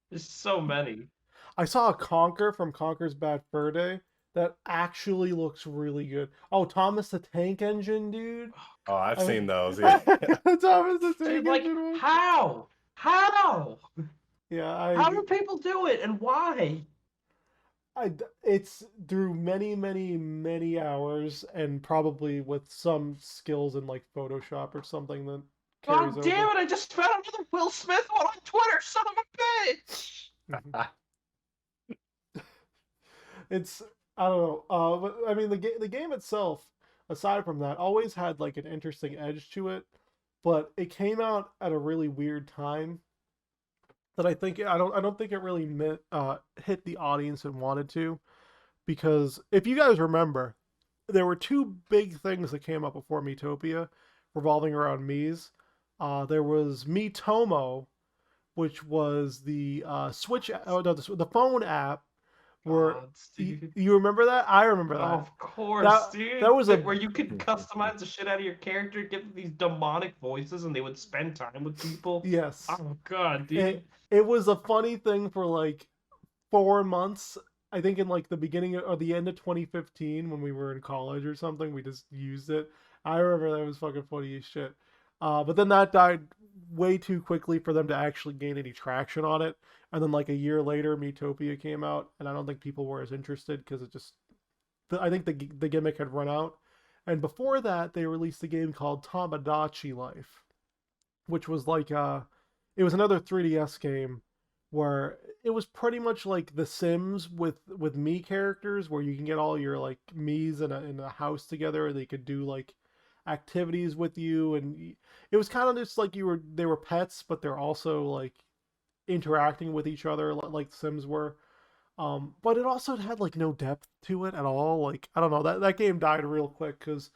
There's so many. I saw a Conker from Conker's Bad Fur Day that actually looks really good. Oh, Thomas the Tank Engine, dude. Oh, I've I seen those. Yeah. Thomas the Tank Dude, like, Engine one. how? How? Yeah, How do people do it, and why? it's through many, many, many hours, and probably with some skills in like Photoshop or something that carries God damn over. it! I just found another Will Smith one on Twitter. Son of a bitch. Mhm. It's I don't know. But I mean the game itself, aside from that, always had like an interesting edge to it, but it came out at a really weird time that I don't think it really hit the audience it wanted to, because if you guys remember, there were two big things that came up before Miitopia revolving around Mii's. There was Miitomo, which was the Switch, oh no, the phone app where Gods, dude. you remember that? I remember Oh, that. of course, That dude. was a Where you could customize the shit out of your character, give them these demonic voices, and they would spend time with people. yes. Oh god, dude. It was a funny thing for like 4 months. I think in like the beginning or the end of 2015 when we were in college or something, we just used it. I remember that was fucking funny as shit. But then that died way too quickly for them to actually gain any traction on it. And then like a year later, Miitopia came out, and I don't think people were as interested because it just I think the gimmick had run out. And before that, they released a game called Tamagotchi Life, which was like it was another 3DS game where it was pretty much like The Sims with me characters, where you can get all your like me's in a house together, and they could do like activities with you, and it was kind of just like they were pets, but they're also like interacting with each other like Sims were. But it also had like no depth to it at all. Like I don't know, that game died real quick because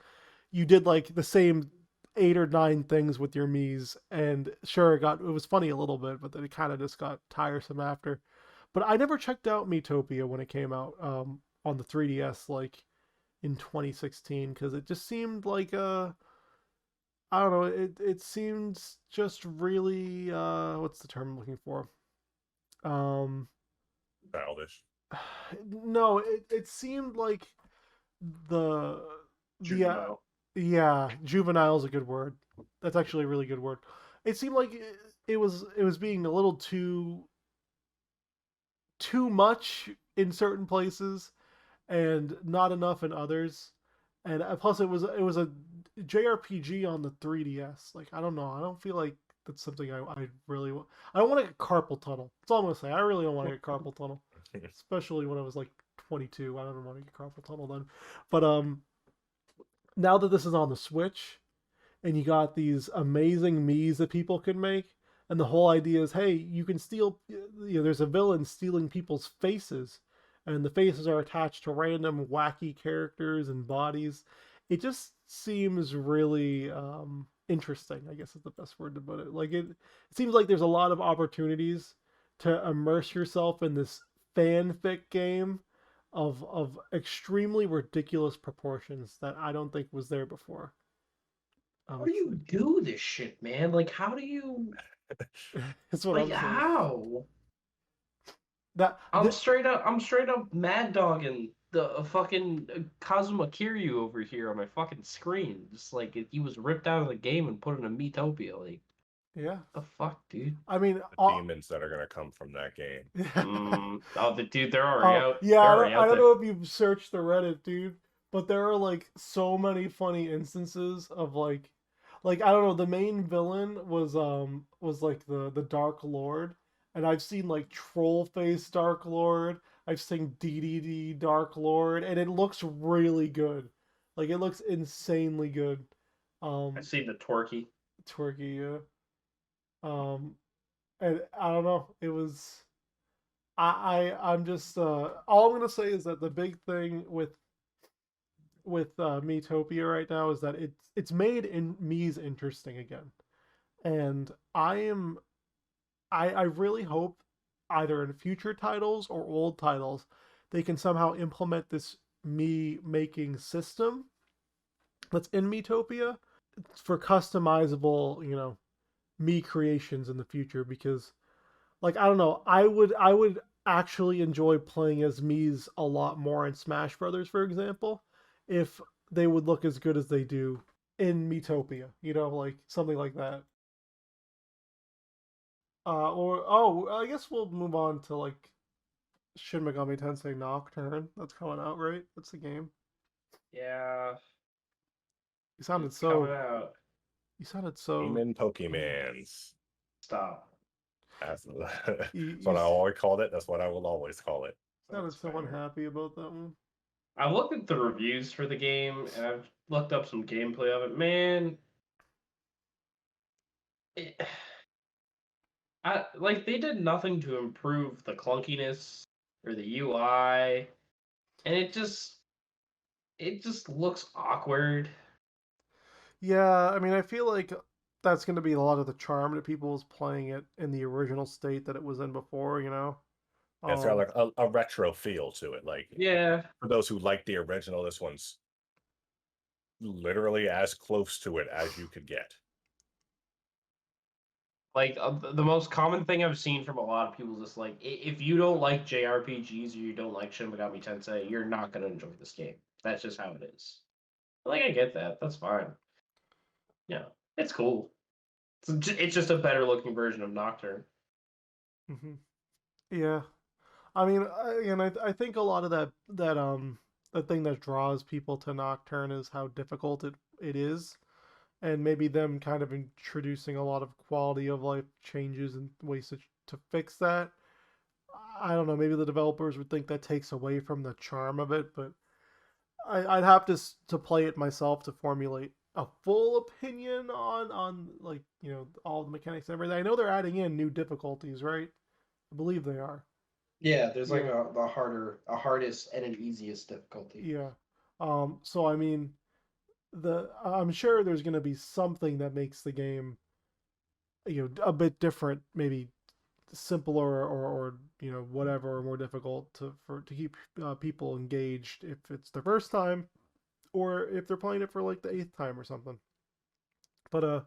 you did like the same 8 or 9 things with your Mii's, and sure, it was funny a little bit, but then it kind of just got tiresome after. But I never checked out Miitopia when it came out on the 3DS like in 2016 because it just seemed like I don't know, it seems just really what's the term I'm looking for? Um, Childish. no, it seemed like the Juvenile. yeah, juvenile is a good word. That's actually a really good word. It seemed like it was being a little too much in certain places and not enough in others. And plus it was a JRPG on the 3DS. Like I don't know, I don't feel like that's something I really want. I don't want to get carpal tunnel. That's all I'm gonna say. I really don't want to get carpal tunnel, especially when I was like 22. I don't want to get carpal tunnel then. But now that this is on the Switch, and you got these amazing Mii's that people can make, and the whole idea is, hey, you can steal. There's a villain stealing people's faces, and the faces are attached to random wacky characters and bodies. It just seems really interesting. I guess is the best word to put it. Like it seems like there's a lot of opportunities to immerse yourself in this fanfic game of extremely ridiculous proportions that I don't think was there before. How do you do this shit, man? Like, how do you? That's what Like, I'm saying. how? That I'm straight up mad dogging the fucking Kazuma Kiryu over here on my fucking screen. Just like he was ripped out of the game and put in a Miitopia. Like, yeah. the fuck, dude? I mean, The demons that are gonna come from that game. Oh, the dude, they're already out. yeah. They're I already don't, I out don't there. know if you've searched the Reddit, dude, but there are like so many funny instances of like I don't know, the main villain was like the Dark Lord, and I've seen like Troll Face Dark Lord, I've seen DDD Dark Lord, and it looks really good. Like it looks insanely good. I Um see the Twerky. Twerky, yeah. And I don't know, it was I'm just all I'm gonna say is that the big thing with Miitopia right now is that it's made in Mii's interesting again, and I really hope either in future titles or old titles they can somehow implement this Mii making system that's in Miitopia for customizable, Mii creations in the future because like I don't know, I would actually enjoy playing as Mii's a lot more in Smash Brothers, for example, if they would look as good as they do in Miitopia, like something like that. Or I guess we'll move on to like Shin Megami Tensei Nocturne. That's coming out, right? That's the game. Yeah, You sounded it's coming so. out. You sounded so. Demon Pokemans. Stop. That's You, what you I always called it. That's what I will always call it. sounded That's so fair. unhappy about that one. I've looked at the reviews for the game and I've looked up some gameplay of it. Man, it, I like they did nothing to improve the clunkiness or the UI, and it just looks awkward. Yeah, I mean, I feel like that's going to be a lot of the charm to people's playing it in the original state that it was in before. It's got Um, like a retro feel to it. Like Yeah, for those who like the original, this one's literally as close to it as you could get. like the most common thing I've seen from a lot of people is just like if you don't like JRPGs or you don't like Shin Megami Tensei, you're not gonna enjoy this game. That's just how it is. Like I get that. That's fine. Yeah, it's cool. It's just a better looking version of Nocturne. mhm. Yeah, I mean, I think a lot of the thing that draws people to Nocturne is how difficult it is, and maybe them kind of introducing a lot of quality of life changes and ways to fix that. I don't know. Maybe the developers would think that takes away from the charm of it, but I'd have to play it myself to formulate a full opinion on like all the mechanics and everything. I know they're adding in new difficulties, right? I believe they are. Yeah, there's like Yeah, a hardest and an easiest difficulty. yeah. So I mean, I'm sure there's going to be something that makes the game a bit different, maybe simpler or whatever, or more difficult to keep people engaged if it's their first time or if they're playing it for like the eighth time or something. But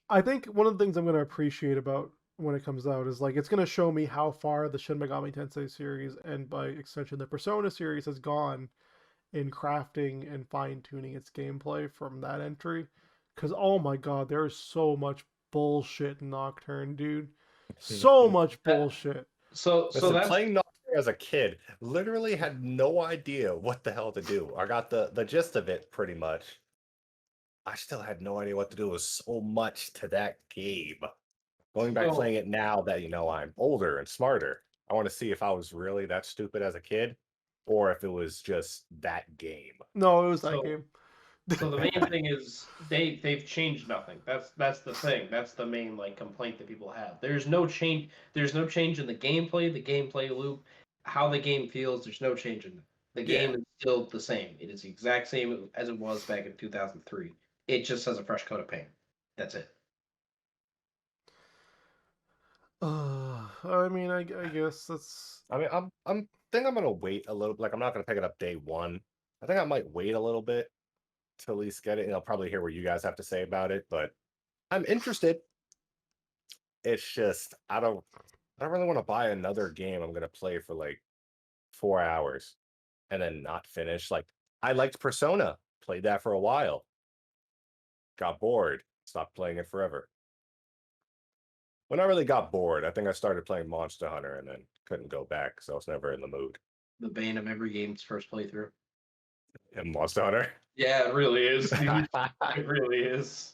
I think one of the things I'm going to appreciate about when it comes out is like it's going to show me how far the Shin Megami Tensei series and by extension the Persona series has gone in crafting and fine tuning its gameplay from that entry. Because oh my god, there's so much bullshit in Nocturne, dude. So much That, bullshit. so Listen, that's playing Nocturne as a kid, literally had no idea what the hell to do. I got the gist of it pretty much. I still had no idea what to do. It was so much to that game. Going back so playing it now that I'm older and smarter, I want to see if I was really that stupid as a kid or if it was just that game. No, it was that so game. So the main thing is they've changed nothing. That's the thing. That's the main like complaint that people have. There's no change. There's no change in the gameplay loop, how the game feels. There's no change in it. The Yeah. game is still the same. It is the exact same as it was back in 2003. It just has a fresh coat of paint. That's it. I mean, I guess that's. I mean, I'm think I'm gonna wait a little. Like, I'm not gonna pick it up day one. I think I might wait a little bit to at least get it, and I'll probably hear what you guys have to say about it. But I'm interested. It's just I don't really want to buy another game I'm gonna play for like 4 hours and then not finish. Like, I liked Persona, played that for a while, got bored, stopped playing it forever. When I really got bored, I think I started playing Monster Hunter and then couldn't go back, so I was never in the mood. The bane of every game's first playthrough. And Monster Hunter. Yeah, it really is, dude. I It really is.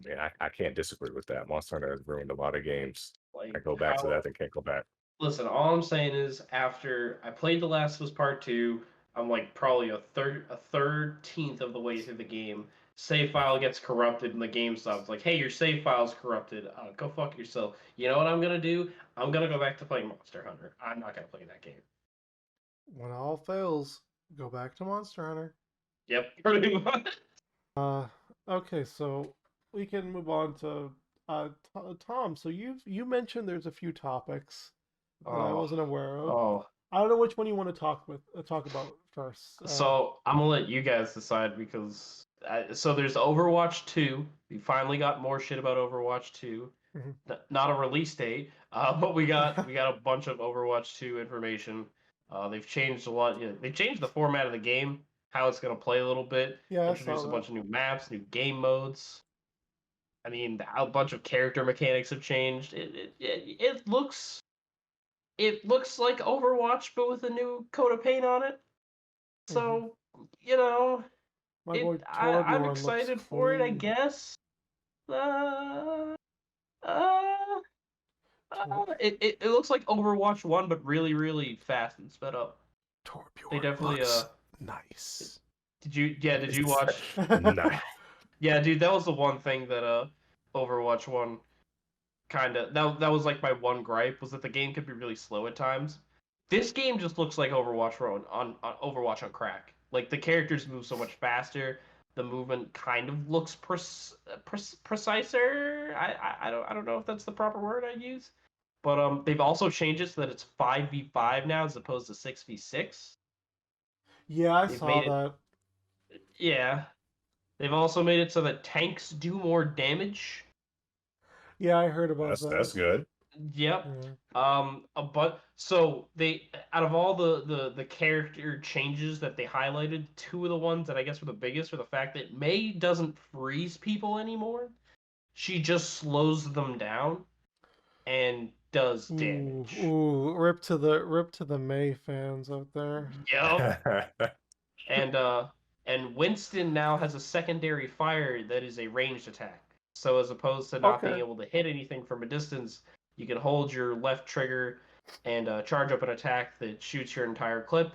mean, I can't disagree with that. Monster Hunter has ruined a lot of games. I Like go back to how that, they can't go back. Listen, all I'm saying is after I played The Last of Us Part 2, I'm like probably a 13th of the way through the game. Save file gets corrupted and the game stops. Like, hey, your save file's corrupted. Go fuck yourself. You know what I'm gonna do? I'm gonna go back to playing Monster Hunter. I'm not gonna play that game. When all fails, go back to Monster Hunter. Yep, pretty much. Okay, so we can move on to Tom. So you mentioned there's a few topics that I Oh, wasn't aware of. oh. I don't know which one you want to talk about first. So I'm gonna let you guys decide because so there's Overwatch 2. We finally got more shit about Overwatch 2. Mhm. Not a release date, but we got a bunch of Overwatch 2 information. They've changed a lot. They changed the format of the game, how it's gonna play a little bit. Yeah, I Introduced saw a that. bunch of new maps, new game modes. I mean, a bunch of character mechanics have changed. It looks like Overwatch, but with a new coat of paint on it. Mhm. So you know, My boy I'm Torbjorn looks excited for it, I clean. guess. Uh, uh, Tor- it looks like Overwatch 1, but really, really fast and sped up. They Torbjorn definitely looks nice. did you watch? Nah. Yeah, dude, that was the one thing that Overwatch 1 kind of that was like my one gripe was that the game could be really slow at times. This game just looks like Overwatch on Overwatch on crack. Like the characters move so much faster. The movement kind of looks preciser. I don't know if that's the proper word I use. But they've also changed it so that it's 5v5 now as opposed to 6v6. Yeah, I They've saw made it that. Yeah. They've also made it so that tanks do more damage. Yeah, I heard about That's that. good. Yep. Yeah. But so they out of all the character changes that they highlighted, two of the ones that I guess were the biggest were the fact that May doesn't freeze people anymore. She just slows them down and does damage. Rip to the May fans out there. Yep. And Winston now has a secondary fire that is a ranged attack. So as opposed to not being Okay. able to hit anything from a distance, you can hold your left trigger and charge up an attack that shoots your entire clip,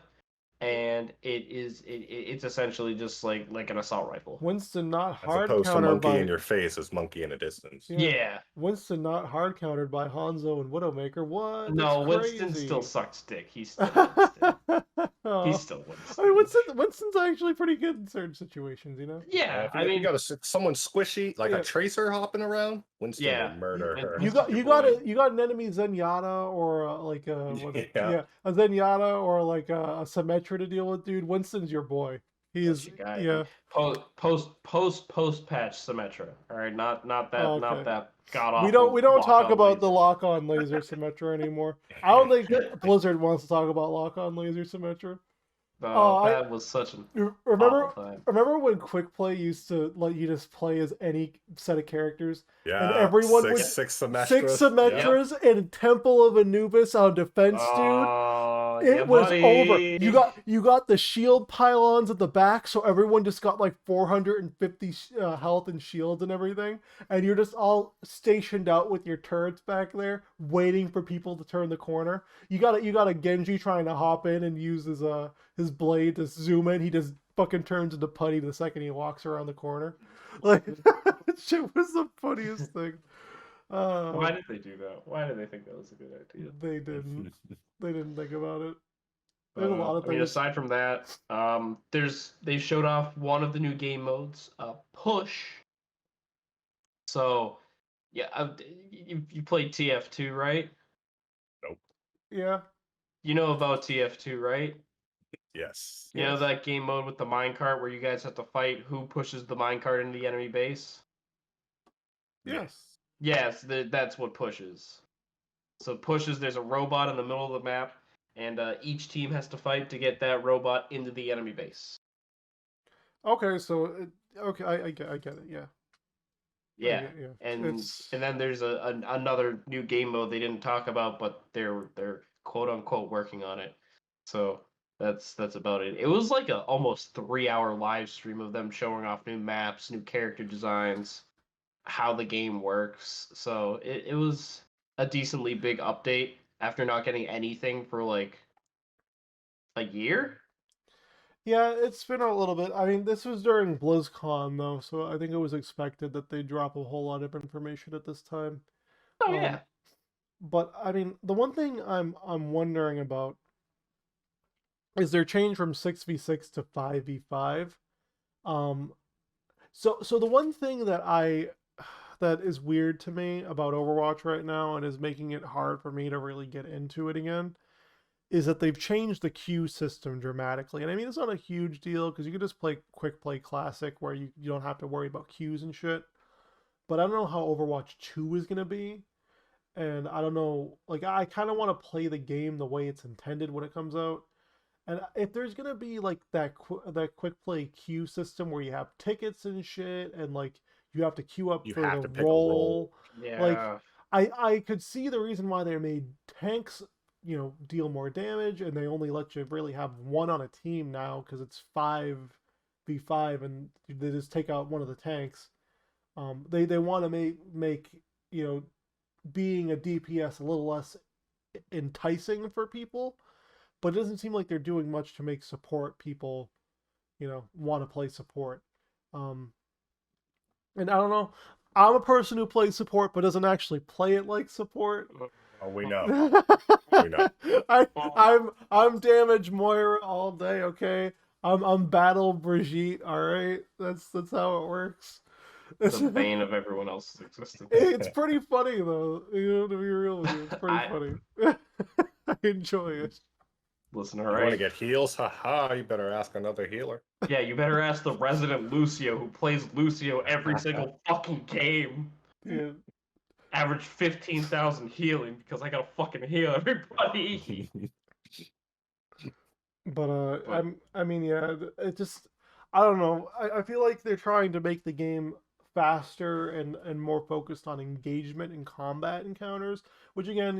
and it's essentially just like an assault rifle. Winston not As hard opposed to countered monkey in by your face, it's monkey in a distance. yeah. Yeah. Winston not hard countered by Hanzo and Widowmaker. What? That's No, Winston still crazy. sucks dick. He's still Winston. He's Oh. still I mean, Winston. Winston's actually pretty good in certain situations, you know. Yeah, I If you mean, got someone squishy, like Yeah. a tracer hopping around, Winston will yeah. murder her. Winston's your boy. You got an enemy Zenyatta or like a Yeah. a Zenyatta or like a Symmetra to deal with, dude. Winston's your boy. That's He's your guy, yeah. dude. Post patch Symmetra. All right, not Oh, that okay. god We awful don't lock talk on about the laser. lock on laser Symmetra anymore. I don't think Blizzard wants to talk about lock on laser Symmetra. Oh, I That was such an remember awful time. when quick play used to let you just play as any set of characters, and Yeah. everyone would Six Symmetras. six Symmetras and Temple of Anubis on defense, dude. Oh, yeah, It was over. buddy. You got the shield pylons at the back, so everyone just got like 450 health and shields and everything, and you're just all stationed out with your turrets back there, waiting for people to turn the corner. You got a Genji trying to hop in and use his blade to zoom in. He just fucking turns into putty the second he walks around the corner. Like that shit was the funniest thing. Why did they do that? Why did they think that was a good idea? They didn't. They didn't think about it. But, There's a lot of I mean, things. aside from that, they showed off one of the new game modes, push. So, yeah, you played TF2, right? Nope. Yeah. You know about TF2, right? Yes. You know Yes. that game mode with the minecart where you guys have to fight who pushes the minecart into the enemy base? Yes. Yes, that's what pushes. So pushes, there's a robot in the middle of the map, and each team has to fight to get that robot into the enemy base. Okay, so okay, I get it. Yeah. Yeah, Yeah. and It's then there's another new game mode they didn't talk about, but they're quote unquote working on it. So That's about it. It was like a almost 3 hour live stream of them showing off new maps, new character designs, how the game works. So it was a decently big update after not getting anything for like a year. Yeah, it's been a little bit. I mean, this was during BlizzCon though, so I think it was expected that they drop a whole lot of information at this time. Oh Um, yeah. but I mean, the one thing I'm wondering about is their change from 6v6 to 5v5. Um, so the one thing that is weird to me about Overwatch right now and is making it hard for me to really get into it again is that they've changed the queue system dramatically. And I mean, it's not a huge deal because you can just play quick play classic where you don't have to worry about queues and shit. But I don't know how Overwatch 2 is going to be. And I don't know, like, I kind of want to play the game the way it's intended when it comes out. And if there's gonna be like that quick play queue system where you have tickets and shit, and like you have to queue up You for have the to pick a role. role, like Yeah. I could see the reason why they made tanks, deal more damage, and they only let you really have one on a team now because it's 5v5, and they just take out one of the tanks. They want to make you know being a DPS a little less enticing for people, but it doesn't seem like they're doing much to make support people, want to play support. Um, and I don't know. I'm a person who plays support but doesn't actually play it like support. Oh, we know. We know. I'm damage Moira all day. Okay, I'm battle Brigitte. All right, that's how it works. The bane of everyone else's existence. It's pretty funny though. To be real with you, it's pretty I funny. I enjoy it. listen, all You want to right. get heals? Haha, you better ask another healer. Yeah, you better ask the resident Lucio who plays Lucio every single fucking game. Dude. Average 15,000 healing because I gotta fucking heal everybody. But But I mean, yeah, it just, I don't know. I feel like they're trying to make the game faster and more focused on engagement and combat encounters, which again,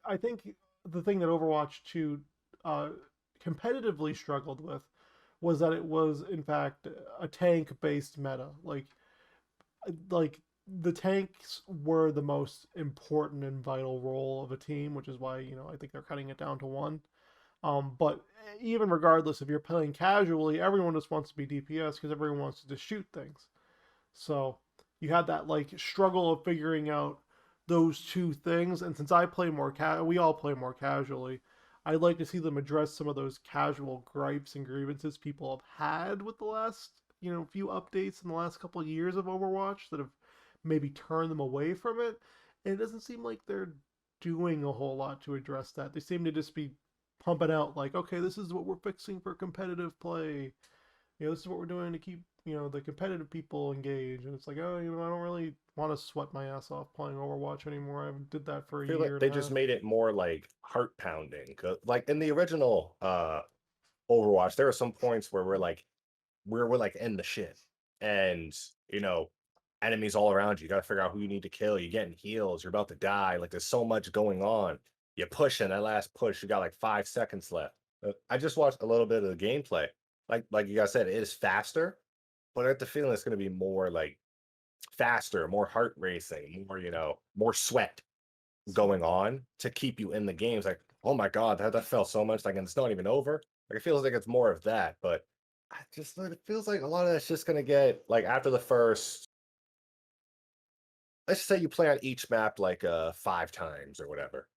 I think the thing that Overwatch 2 uh, competitively struggled with was that it was in fact a tank-based meta. Like the tanks were the most important and vital role of a team, which is why, I think they're cutting it down to one. But even regardless, if you're playing casually, everyone just wants to be DPS because everyone wants to just shoot things. So you had that like struggle of figuring out those two things. And since I play we all play more casually. I'd like to see them address some of those casual gripes and grievances people have had with the last, few updates in the last couple of years of Overwatch that have maybe turned them away from it. And it doesn't seem like they're doing a whole lot to address that. They seem to just be pumping out like, okay, this is what we're fixing for competitive play. This is what we're doing to keep the competitive people engaged. And it's like, oh, I don't really want to sweat my ass off playing Overwatch anymore. I did that for I a feel like year and they a just half. made it more like heart pounding. Like in the original Overwatch, there are some points where we're like in the shit, and you know, enemies all around you. You got to figure out who you need to kill. You're getting heals. You're about to die. Like there's so much going on. You're pushing that last push. You got like 5 seconds left. I just watched a little bit of the gameplay. Like you guys said, it is faster, but I get the feeling it's going to be more like faster, more heart racing, more more sweat going on to keep you in the games. Like, oh my god, that felt so much like, and it's not even over. Like it feels like it's more of that, but it feels like a lot of that's just gonna get like after the first. Let's say you play on each map like 5 times or whatever.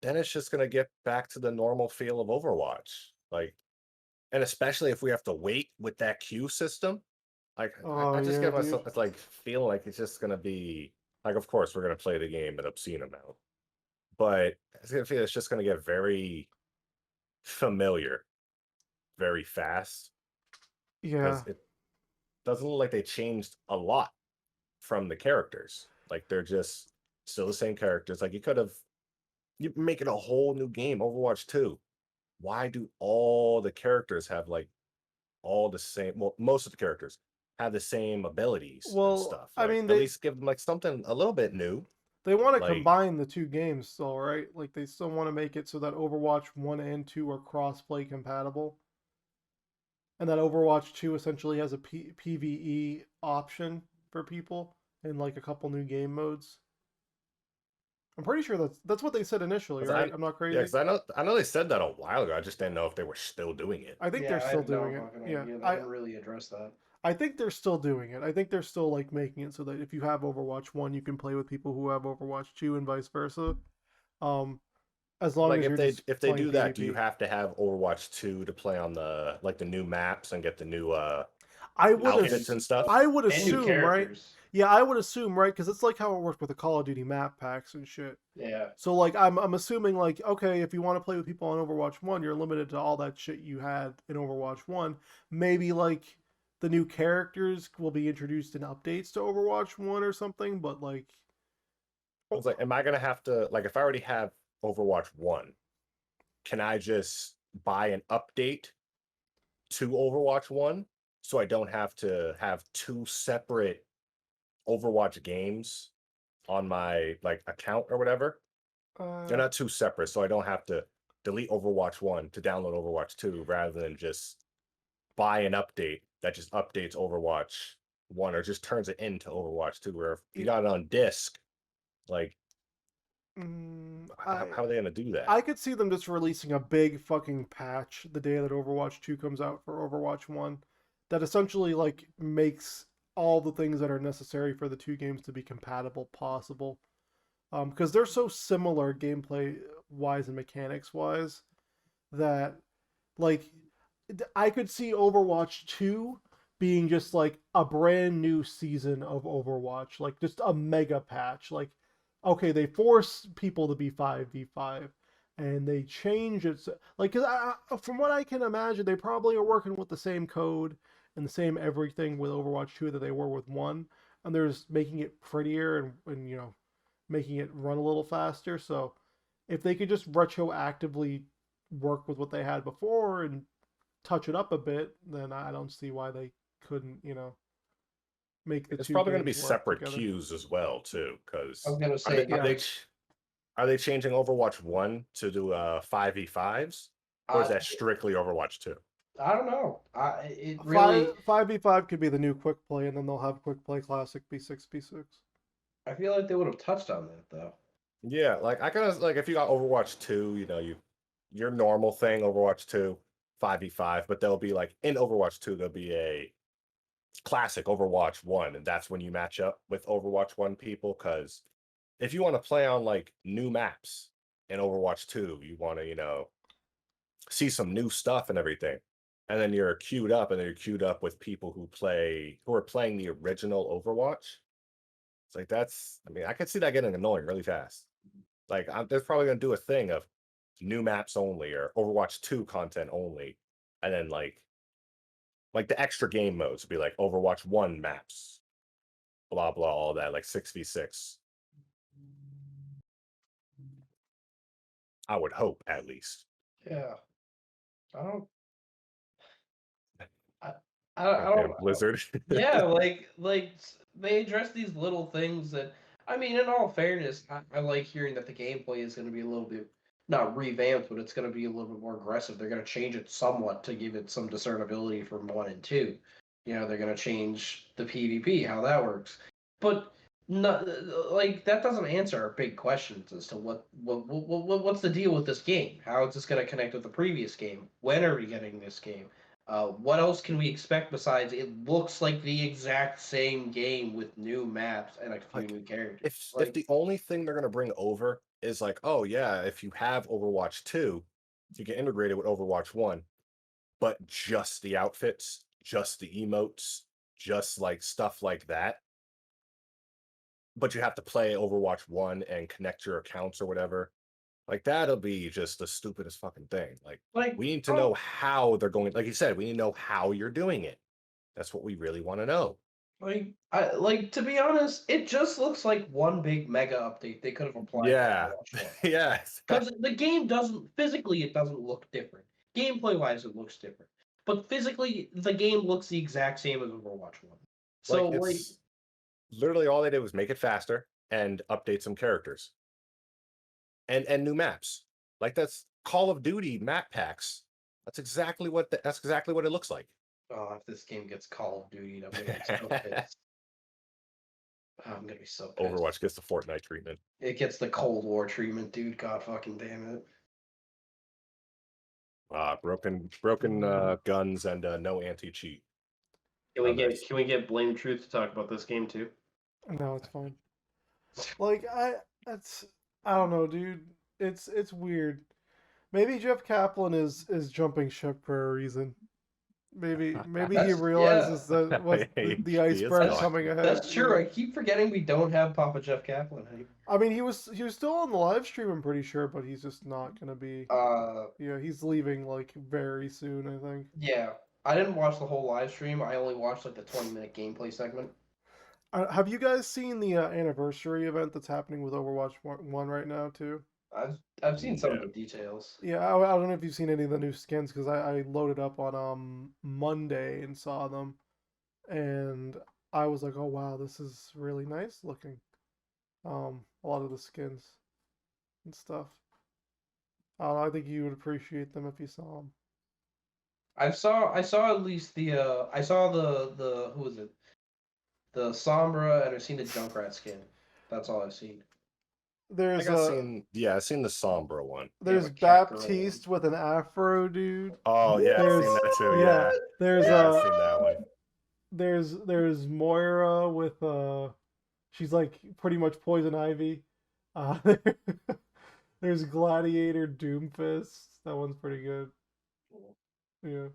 Then it's just gonna get back to the normal feel of Overwatch. Like, and especially if we have to wait with that queue system. Like Oh I just yeah, get dude. myself it's like feel like it's just gonna be like, of course we're gonna play the game an obscene amount, but it's gonna feel it's just gonna get very familiar very fast Yeah. because it doesn't look like they changed a lot from the characters. Like they're just still the same characters. Like you make it a whole new game, Overwatch 2. Why do all the characters have like all the same, well, most of the characters have the same abilities and Well, stuff? I Like mean at they least give them like something a little bit new. They want to Like, combine the two games still, right? Like they still want to make it so that Overwatch 1 and 2 are cross-play compatible. And that Overwatch 2 essentially has a PvE option for people in like a couple new game modes. I'm pretty sure that's what they said initially, 'cause right? I'm not yeah, crazy. because I know they said that a while ago. I just didn't know if they were still doing it. I think they're Yeah, I still have no doing it. fucking Yeah, idea. They didn't really address that. I think they're still doing it. I think they're still like making it so that if you have Overwatch 1, you can play with people who have Overwatch 2 and vice versa. Um, as long Like as you're just if they playing do that, do you PvP. have to have Overwatch 2 to play on the new maps and get the new I would outfits and stuff? I would And new assume, right? characters. Yeah, I would assume, right? Because it's like how it worked with the Call of Duty map packs and shit. Yeah. So like I'm assuming like okay, if you want to play with people on Overwatch 1, you're limited to all that shit you had in Overwatch 1. Maybe like the new characters will be introduced in updates to Overwatch 1 or something, but like I was like, am I gonna have to, like, if I already have Overwatch 1, can I just buy an update to Overwatch 1 so I don't have to have two separate Overwatch games on my like account or whatever? They're uh not two separate, so I don't have to delete Overwatch 1 to download Overwatch 2 rather than just buy an update that just updates Overwatch 1 or just turns it into Overwatch 2. Where if you got it on disc, like, I how are they going to do that? I could see them just releasing a big fucking patch the day that Overwatch 2 comes out for Overwatch 1 that essentially like makes all the things that are necessary for the two games to be compatible possible. Because they're so similar gameplay wise and mechanics wise that like I could see Overwatch 2 being just like a brand new season of Overwatch, like just a mega patch. Like, okay, they force people to be 5v5 and they change it. Like, cause from what I can imagine, they probably are working with the same code and the same everything with Overwatch 2 that they were with 1. And they're just making it prettier and you know, making it run a little faster. So if they could just retroactively work with what they had before and touch it up a bit, then I don't see why they couldn't, you know, make the It's two probably going to be games work separate together. queues as well too, I because was gonna are say, are Yeah. are they changing Overwatch 1 to do 5v5s, or is I that strictly Overwatch 2? I don't know. It Five really. 5v5 could be the new quick play, and then they'll have quick play classic B6. I feel like they would have touched on that though. Yeah, like I kind of like if you got Overwatch 2, your normal thing, Overwatch 2, 5v5, but there'll be like in Overwatch 2, there'll be a classic Overwatch 1, and that's when you match up with Overwatch 1 people. Because if you want to play on like new maps in Overwatch 2, you want to, see some new stuff and everything. And then you're queued up, and then you're queued up with people who are playing the original Overwatch. It's like I mean, I could see that getting annoying really fast. Like, they're probably gonna do a thing of new maps only or Overwatch 2 content only, and then like the extra game modes would be like Overwatch 1 maps, blah blah, all that, like 6v6. I would hope at least. Yeah. I don't. I, I Goddamn don't. Blizzard. Yeah, they address these little things that I mean, in all fairness, I like hearing that the gameplay is going to be a little bit not revamped, but it's going to be a little bit more aggressive. They're going to change it somewhat to give it some discernibility from 1 and 2. You know, they're going to change the PvP, how that works, but not like that doesn't answer our big questions as to what's the deal with this game? How is this going to connect with the previous game? When are we getting this game? What else can we expect besides it looks like the exact same game with new maps and a few Like, new characters? if the only thing they're gonna bring over is like, oh yeah, if you have Overwatch 2, you can integrate it with Overwatch 1, but just the outfits, just the emotes, just like stuff like that. But you have to play Overwatch 1 and connect your accounts or whatever. Like, that'll be just the stupidest fucking thing. Like, Like, we need to know oh, how they're going. Like you said, we need to know how you're doing it. That's what we really want to know. like to be honest, it just looks like one big mega update they could have applied to Yeah. Overwatch 1. Yes. Because the game doesn't physically, it doesn't look different. Gameplay wise, it looks different, but physically, the game looks the exact same as Overwatch 1. Like, So, like, it's literally all they did was make it faster and update some characters and new maps. Like that's Call of Duty map packs. That's exactly what it looks like. Oh, if this game gets Call of Duty, I'm gonna be so pissed. Oh, I'm gonna be so pissed. Overwatch gets the Fortnite treatment. It gets the Cold War treatment, dude. God fucking damn it. Broken guns and no anti-cheat. Can we Oh, get nice. can we get Blame Truth to talk about this game too? No, it's fine. Like I don't know, dude. It's weird. Maybe Jeff Kaplan is jumping ship for a reason. Maybe he realizes that was the He is iceberg gone. coming ahead. That's true. I keep forgetting we don't have Papa Jeff Kaplan anymore. I mean, he was still on the live stream, I'm pretty sure, but he's just not gonna be. Yeah, he's leaving like very soon, I think. Yeah. I didn't watch the whole live stream. I only watched like the 20-minute gameplay segment. Have you guys seen the anniversary event that's happening with Overwatch 1 right now too? I've seen some of No. the details. Yeah, I don't know if you've seen any of the new skins because I loaded up on Monday and saw them, and I was like, oh wow, this is really nice looking. A lot of the skins and stuff. I think you would appreciate them if you saw them. I saw at least the I saw the who was it? The Sombra, and I've seen the Junkrat skin. That's all I've seen. There's I've seen the Sombra one. there's with Cat Girl Baptiste with an afro, dude. Oh yeah, I've seen that too. Yeah, There's I've seen that one. there's Moira with she's like pretty much Poison Ivy. Uh, there's Gladiator Doomfist. That one's pretty good. Yeah.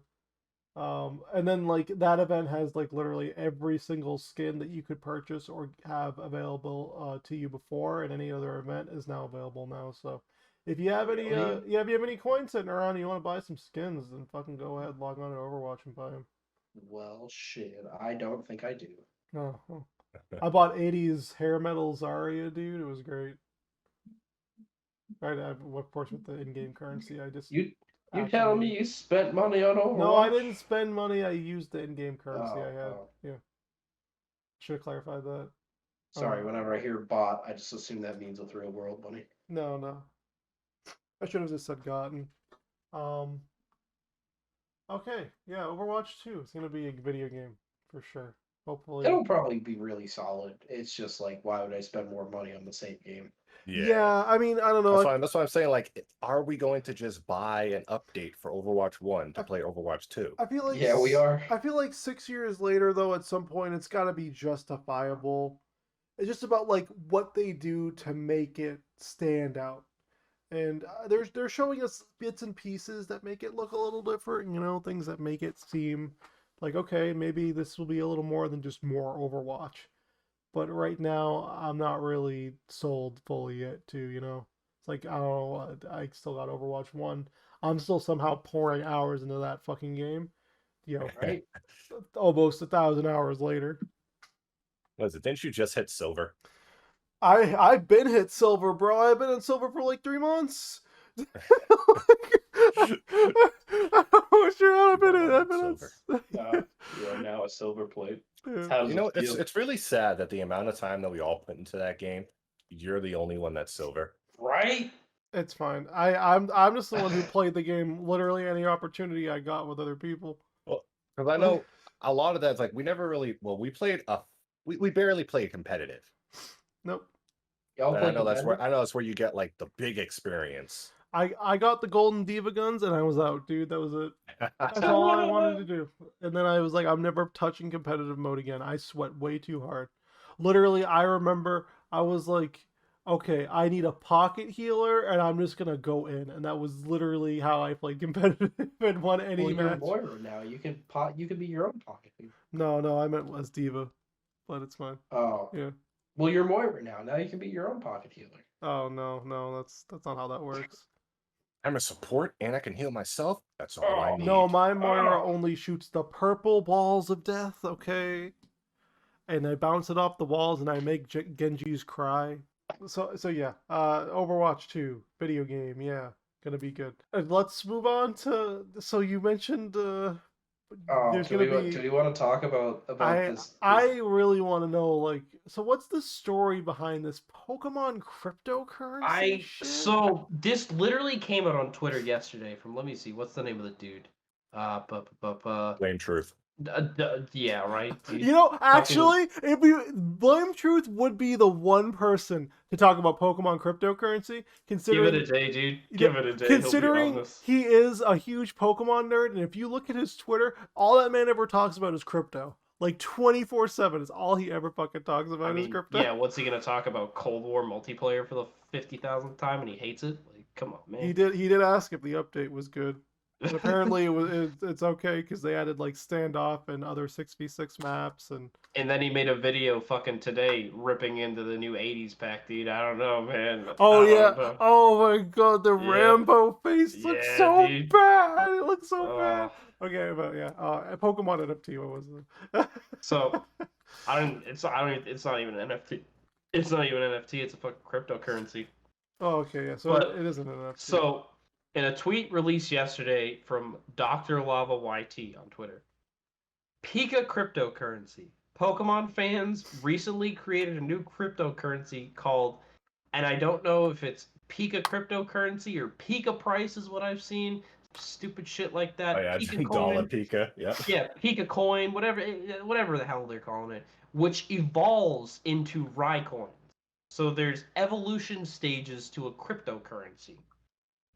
And then like that event has like literally every single skin that you could purchase or have available to you before, and any other event is now available now. So if you have any Really? if you have any coins sitting around and you want to buy some skins, then fucking go ahead, log on to Overwatch and buy them. Well, shit. I don't think I do. Oh, oh. I bought 80s hair metal Zarya, dude. It was great. Right, of course with the in-game currency. I just You telling me you spent money on Overwatch? No, I didn't spend money. I used the in-game currency I had. Oh. Yeah. Should have clarified that. Sorry, whenever I hear bot, I just assume that means with real world money. No. I should have just said gotten. Okay, yeah, Overwatch 2. It's gonna be a video game for sure. Hopefully. It'll probably be really solid. It's just like, why would I spend more money on the same game? Yeah, I mean, I don't know. That's why I'm saying, like, are we going to just buy an update for Overwatch 1 to play Overwatch 2? I feel like Yeah, we are. I feel like 6 years later, though, at some point, it's got to be justifiable. It's just about like what they do to make it stand out. And they're showing us bits and pieces that make it look a little different. You know, things that make it seem like, okay, maybe this will be a little more than just more Overwatch. But right now, I'm not really sold fully yet, too, you know? It's like, I don't know, I still got Overwatch 1. I'm still somehow pouring hours into that fucking game. You know, Right? almost 1,000 hours later. What is it? Didn't you just hit silver? I've been hit silver, bro. I've been in silver for like 3 months. Oh, sure, I've been in Silver. You are now a silver plate. Yeah. How does You know, it feel? it's really sad that the amount of time that we all put into that game, you're the only one that's silver. Right? It's fine. I'm just the one who played the game literally any opportunity I got with other people. Well, because I know a lot of that's like we never really. Well, we barely played competitive. Nope. Y'all But play I know that's competitive? where you get like the big experience. I got the golden diva guns and I was out, dude. That was it. That's all I wanted to do. And then I was like, I'm never touching competitive mode again. I sweat way too hard. Literally, I remember I was like, okay, I need a pocket healer and I'm just gonna go in. And that was literally how I played competitive and won any Well, you're match. Moira now. You can be your own pocket thief. No, I meant as diva, but it's fine. Oh. Yeah. Well, you're Moira now. Now you can be your own pocket healer. Oh no, that's not how that works. I'm a support and I can heal myself. That's all I need. No, my Moira only shoots the purple balls of death, okay? And I bounce it off the walls and I make Genji's cry. So yeah, Overwatch 2, video game, yeah, gonna be good. Let's move on to, so you mentioned there's Do gonna do be. we want to talk about this? I really want to know, like, so what's the story behind this Pokemon cryptocurrency shit? So this literally came out on Twitter yesterday. From let me see, what's the name of the dude? Plain truth. Yeah, right. Dude. You know, Fucking actually, if we Blame Truth would be the one person to talk about Pokemon cryptocurrency, give it considering a day, dude. you know, Give it a day. He'll be on considering this. he is a huge Pokemon nerd, and if you look at his Twitter, all that man ever talks about is crypto. Like 24/7 is all he ever fucking talks I about is mean, crypto. yeah. What's he gonna talk about? Cold War multiplayer for the 50,000th time, and he hates it. Like, come on, man. He did ask if the update was good. And apparently it's okay because they added like standoff and other 6v6 maps and And then he made a video fucking today ripping into the new 80s pack, dude. I don't know, man. oh I yeah, don't know. oh my god, the Yeah. Rambo face looks Yeah, so dude. bad. It looks so Uh, bad. Okay, but yeah, Pokemon NFT. What was it? so I don't even, it's not even an NFT. It's not even an NFT, it's a fucking cryptocurrency. Oh, okay, yeah. So But it isn't an NFT. so in a tweet released yesterday from Dr. Lava YT on Twitter, Pika cryptocurrency. Pokemon fans recently created a new cryptocurrency called, and I don't know if it's Pika cryptocurrency or Pika price is what I've seen. Stupid shit like that. Oh yeah, Pika Dollar coin. Pika. Yeah. Yeah, Pika coin, whatever the hell they're calling it, which evolves into Raicoins. So there's evolution stages to a cryptocurrency.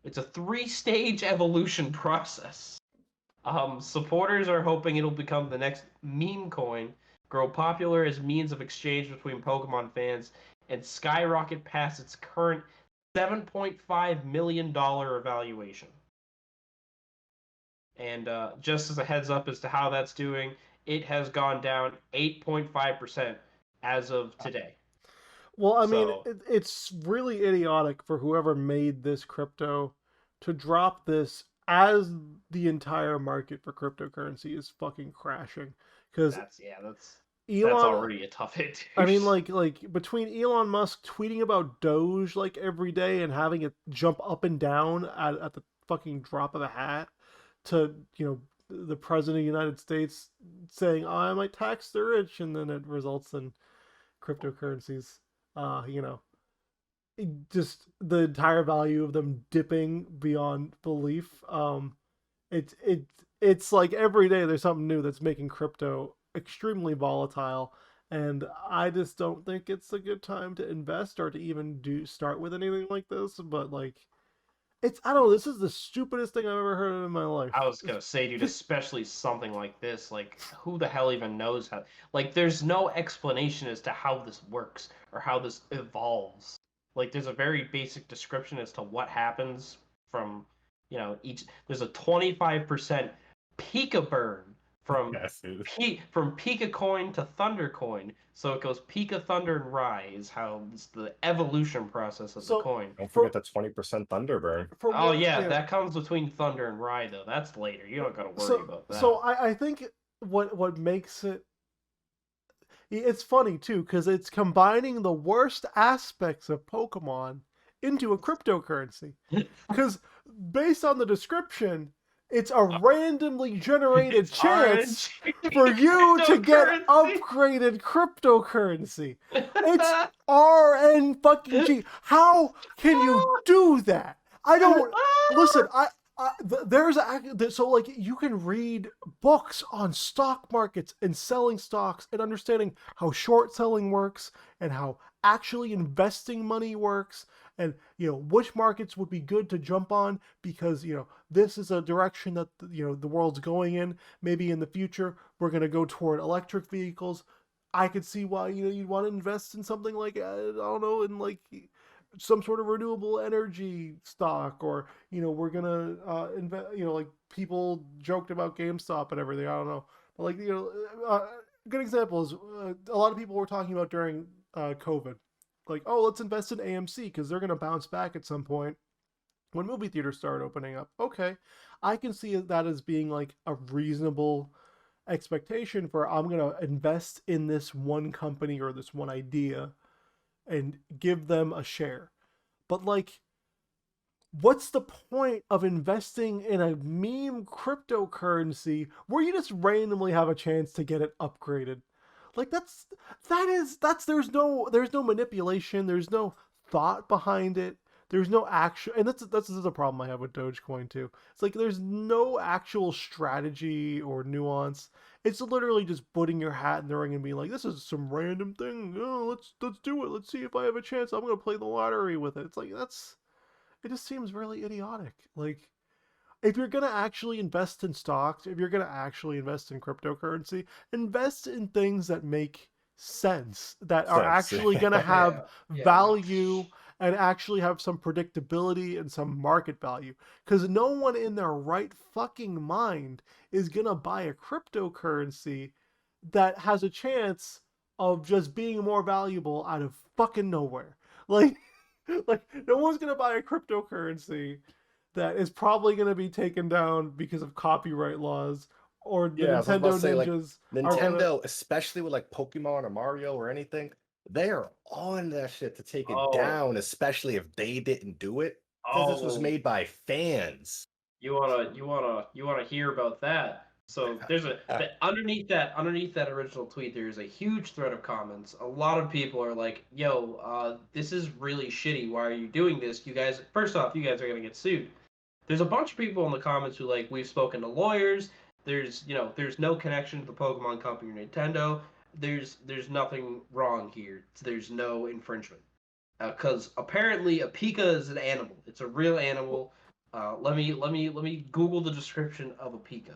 It's a 3-stage evolution process. Supporters are hoping it'll become the next meme coin, grow popular as means of exchange between Pokemon fans, and skyrocket past its current $7.5 million evaluation. And just as a heads up as to how that's doing, it has gone down 8.5% as of today. Well, I mean, So it's really idiotic for whoever made this crypto to drop this as the entire market for cryptocurrency is fucking crashing. Because that's Elon, already a tough hit. I mean, like between Elon Musk tweeting about Doge like every day and having it jump up and down at the fucking drop of a hat, to the president of the United States saying, "I might tax the rich," and then it results in cryptocurrencies. You know, just the entire value of them dipping beyond belief. It's it's like every day there's something new that's making crypto extremely volatile, and I just don't think it's a good time to invest or to even do start with anything like this. But like, I don't know. This is the stupidest thing I've ever heard of in my life. I was gonna say, dude, especially something like this. Like, who the hell even knows how? Like, there's no explanation as to how this works or how this evolves. Like, there's a very basic description as to what happens from, each. There's a 25% Pika burn from Yes, dude. from Pika coin to Thunder coin. So it goes Pika, Thunder, and Rai is how it's the evolution process of the So coin. Don't forget the 20% Thunderburn. Oh yeah, that comes between Thunder and Rai though. That's later. You don't gotta worry about that. So I think what makes it's funny too because it's combining the worst aspects of Pokemon into a cryptocurrency. Because based on the description, it's a randomly generated chance for you to get upgraded cryptocurrency. It's RN fucking G. How can you do that? I don't listen. So like you can read books on stock markets and selling stocks and understanding how short selling works and how actually investing money works, and which markets would be good to jump on because this is a direction that the world's going in. Maybe in the future we're going to go toward electric vehicles. I could see why you'd want to invest in something like I don't know, in like some sort of renewable energy stock, or we're gonna invest. Like people joked about GameStop and everything. I don't know, but like a good example is a lot of people were talking about during COVID, like, oh, let's invest in AMC because they're gonna bounce back at some point when movie theaters start opening up. Okay, I can see that as being like a reasonable expectation for I'm gonna invest in this one company or this one idea and give them a share. But like what's the point of investing in a meme cryptocurrency where you just randomly have a chance to get it upgraded? Like that's there's no manipulation, there's no thought behind it. There's no actual, and that's a problem I have with Dogecoin too. It's like there's no actual strategy or nuance. It's literally just putting your hat in the ring and being like, "This is some random thing. Oh, let's do it. Let's see if I have a chance. I'm gonna play the lottery with it." It's like it just seems really idiotic. Like if you're going to actually invest in stocks, if you're going to actually invest in cryptocurrency, invest in things that make sense, that are Sense. actually going to have Yeah. value and actually have some predictability and some market value. Because no one in their right fucking mind is going to buy a cryptocurrency that has a chance of just being more valuable out of fucking nowhere. Like, like no one's going to buy a cryptocurrency that is probably going to be taken down because of copyright laws, or the Yeah, so I was about Nintendo to say, like, ninjas are going to. Nintendo, especially with like Pokemon or Mario or anything, they are on that shit to take it Oh, down, especially if they didn't do it, because this was oh, made by fans. you wanna hear about that? So there's underneath that original tweet, there's a huge thread of comments. A lot of people are like, "Yo, this is really shitty. Why are you doing this? You guys, first off, you guys are gonna get sued." There's a bunch of people in the comments who like, we've spoken to lawyers. There's no connection to the Pokemon Company or Nintendo. There's nothing wrong here. There's no infringement. Because apparently a pika is an animal. It's a real animal. Let me Google the description of a pika.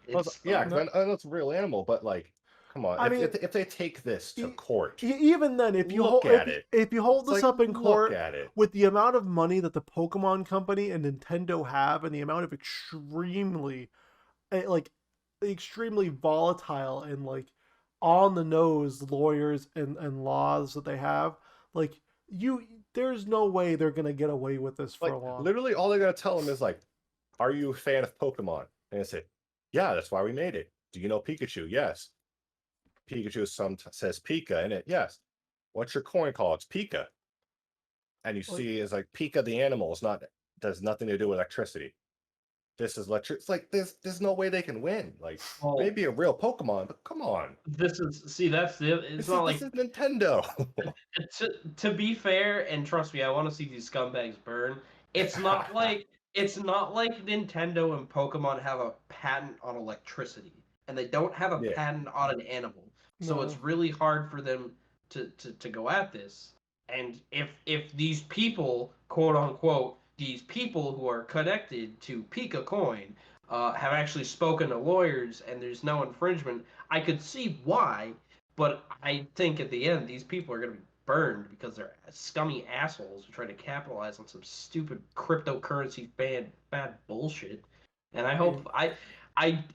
It's Yeah, because No, I know it's a real animal, but like, come on, I mean, if they take this to court, even then, if you look hold at it. if you hold It's this like, up in look court at it. with the amount of money that the Pokemon Company and Nintendo have, and the amount of like extremely volatile and like on the nose lawyers and laws that they have, like you there's no way they're gonna get away with this for Like, long. literally, all they gotta tell them is like, "Are you a fan of Pokemon?" And I say, "Yeah, that's why we made it." "Do you know Pikachu?" "Yes." Pikachu says Pika in it. "Yes." "What's your coin called?" "It's Pika." And you Like see, it's like Pika the animal is not does nothing to do with electricity. This is electric. It's like there's no way they can win. Like well, maybe a real Pokemon, but come on, this is see that's the it's not this like is Nintendo. to be fair, and trust me, I want to see these scumbags burn. It's not like it's not like Nintendo and Pokemon have a patent on electricity, and they don't have a Yeah, patent on an animal. So it's no. really hard for them to go at this. And if these people, quote unquote, these people who are connected to Pika Coin, have actually spoken to lawyers and there's no infringement, I could see why, but I think at the end, these people are going to be burned because they're scummy assholes who try to capitalize on some stupid cryptocurrency bad bullshit. And I I mean, hope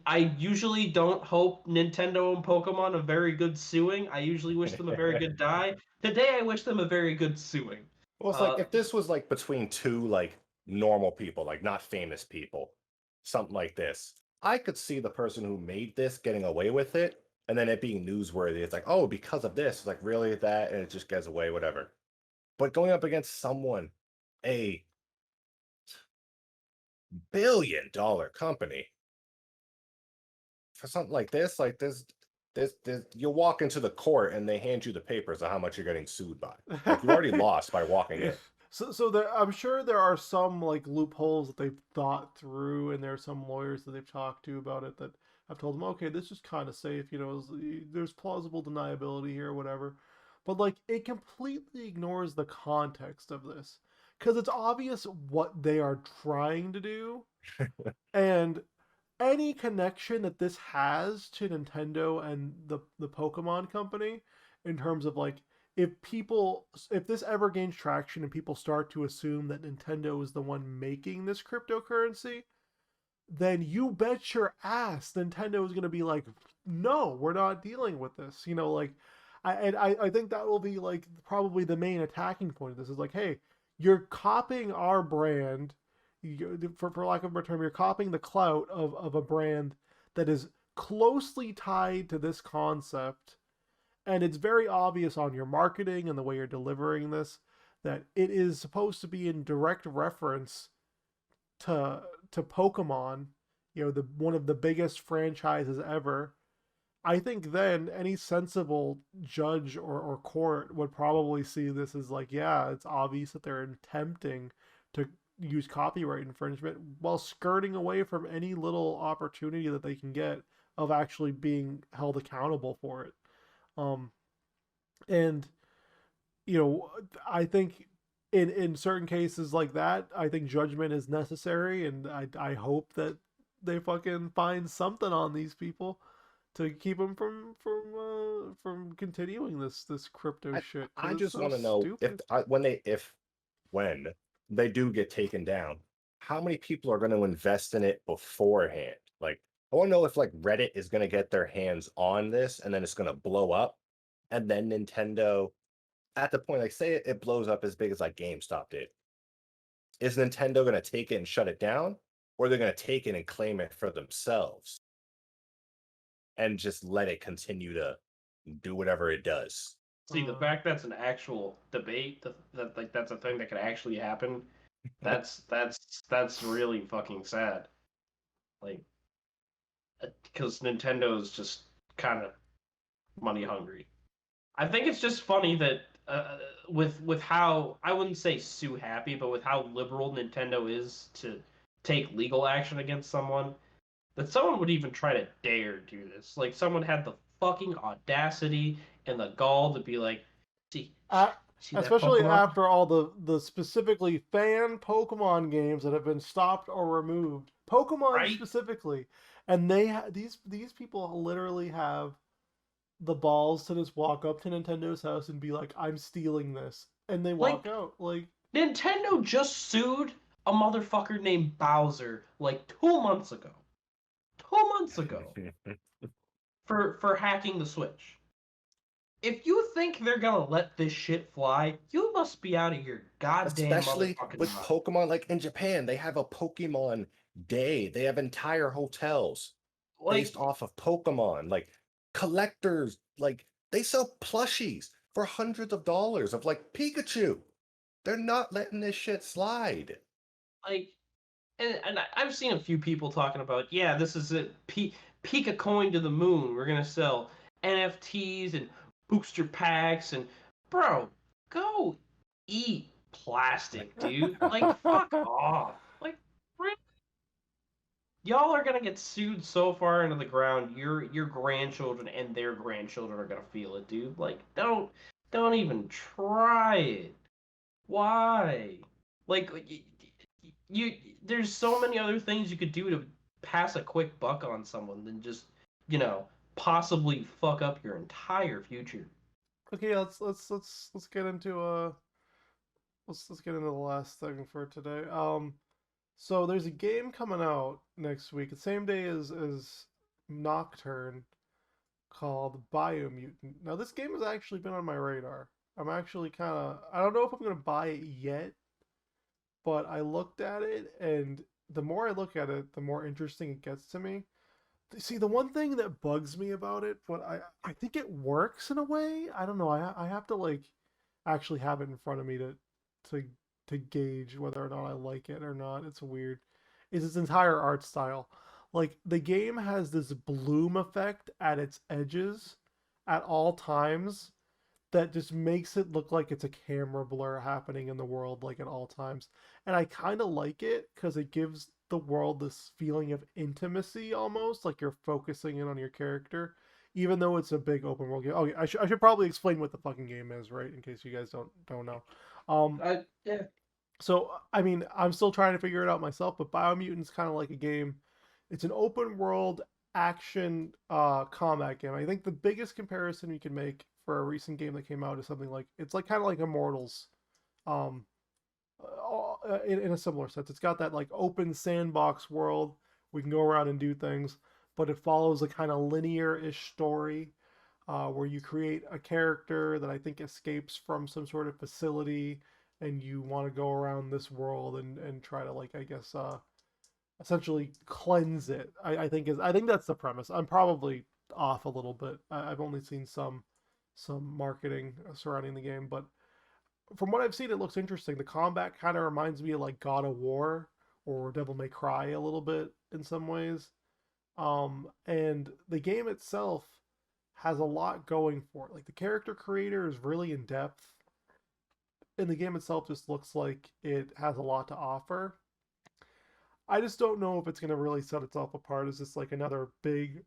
I usually don't hope Nintendo and Pokemon a very good suing. I usually wish them a very good die. Today I wish them a very good suing. well, it's like Uh, if this was like between two like normal people, like not famous people, something like this, I could see the person who made this getting away with it, and then it being newsworthy. It's like, oh, because of this, it's like really that, and it just gets away, whatever. But going up against someone, a billion-dollar company, for something like this, you walk into the court and they hand you the papers of how much you're getting sued by. Like you already lost by walking in. so I'm sure there are some like loopholes that they've thought through, and there are some lawyers that they've talked to about it that have told them, okay, this is kind of safe, there's plausible deniability here, whatever. But like it completely ignores the context of this because it's obvious what they are trying to do, and any connection that this has to Nintendo and the Pokemon company in terms of like if this ever gains traction and people start to assume that Nintendo is the one making this cryptocurrency, then you bet your ass Nintendo is going to be like, no, we're not dealing with this. Like, I think that will be like probably the main attacking point of this is like, hey, you're copying our brand. For lack of a better term, you're copying the clout of a brand that is closely tied to this concept, and it's very obvious on your marketing and the way you're delivering this that it is supposed to be in direct reference to Pokemon, the one of the biggest franchises ever, I think then any sensible judge or court would probably see this as like, yeah, it's obvious that they're attempting to use copyright infringement while skirting away from any little opportunity that they can get of actually being held accountable for it. Um, and I think in certain cases like that, I think judgment is necessary, and I hope that they fucking find something on these people to keep them from continuing this crypto I shit I because it's just so want to know if stupid. when they do get taken down, how many people are going to invest in it beforehand? Like, I want to know if like Reddit is going to get their hands on this and then it's going to blow up, and then Nintendo, at the point, like say it blows up as big as like GameStop did, is Nintendo going to take it and shut it down, or they're going to take it and claim it for themselves and just let it continue to do whatever it does? See, the fact that's an actual debate, that like that's a thing that could actually happen, that's really fucking sad. Like, because Nintendo's just kind of money hungry. I think it's just funny that with how, I wouldn't say sue happy, but with how liberal Nintendo is to take legal action against someone, that someone would even try to dare do this. Like someone had the fucking audacity and the gall to be like, see, Uh, see that Especially Pokemon? after all the specifically fan Pokemon games that have been stopped or removed, Pokemon Right? specifically, and these people literally have the balls to just walk up to Nintendo's house and be like, "I'm stealing this," and they walk Like, out. Like, Nintendo just sued a motherfucker named Bowser like 2 months ago. 2 months ago for hacking the Switch. If you think they're gonna let this shit fly, you must be out of your goddamn Especially motherfucking with mind. Pokemon, like in Japan, they have a Pokemon day. They have entire hotels based Like, off of Pokemon. Like collectors, like they sell plushies for hundreds of dollars of like Pikachu. They're not letting this shit slide. like, and I've seen a few people talking about, yeah, this is it. Peek a coin to the moon. We're gonna sell NFTs and booster packs and, bro, go eat plastic, dude. Like, fuck off. Like, really? Y'all are gonna get sued so far into the ground. Your grandchildren and their grandchildren are gonna feel it, dude. Like, don't even try it. Why? Like, there's so many other things you could do to pass a quick buck on someone than just, you know, possibly fuck up your entire future. okay, let's get into let's get into the last thing for today. So there's a game coming out next week, the same day as Nocturne, called Biomutant. Now this game has actually been on my radar. I'm actually kind of, I don't know if I'm gonna buy it yet, but I looked at it, and the more I look at it, the more interesting it gets to me. See, the one thing that bugs me about it, but I think it works in a way. I don't know. I have to like actually have it in front of me to to gauge whether or not I like it or not. It's weird. Is its entire art style. Like the game has this bloom effect at its edges at all times that just makes it look like it's a camera blur happening in the world like at all times. And I kind of like it because it gives the world this feeling of intimacy almost, like you're focusing in on your character, even though it's a big open world game. Okay, I should probably explain what the fucking game is, right? In case you guys don't know. Um, Yeah. so I mean, I'm still trying to figure it out myself, but Biomutant's kind of like a game. It's an open world action combat game. I think the biggest comparison we can make for a recent game that came out is something like, it's like kind of like Immortals, um, in a similar sense. It's got that like open sandbox world. We can go around and do things, but it follows a kind of linear-ish story where you create a character that I think escapes from some sort of facility, and you want to go around this world and try to like, I guess, essentially cleanse it. I think that's the premise. I'm probably off a little bit. I've only seen some marketing surrounding the game, but from what I've seen, it looks interesting. The combat kind of reminds me of like God of War, or Devil May Cry a little bit in some ways. And the game itself has a lot going for it. Like the character creator is really in depth, and the game itself just looks like it has a lot to offer. I just don't know if it's going to really set itself apart as just like another big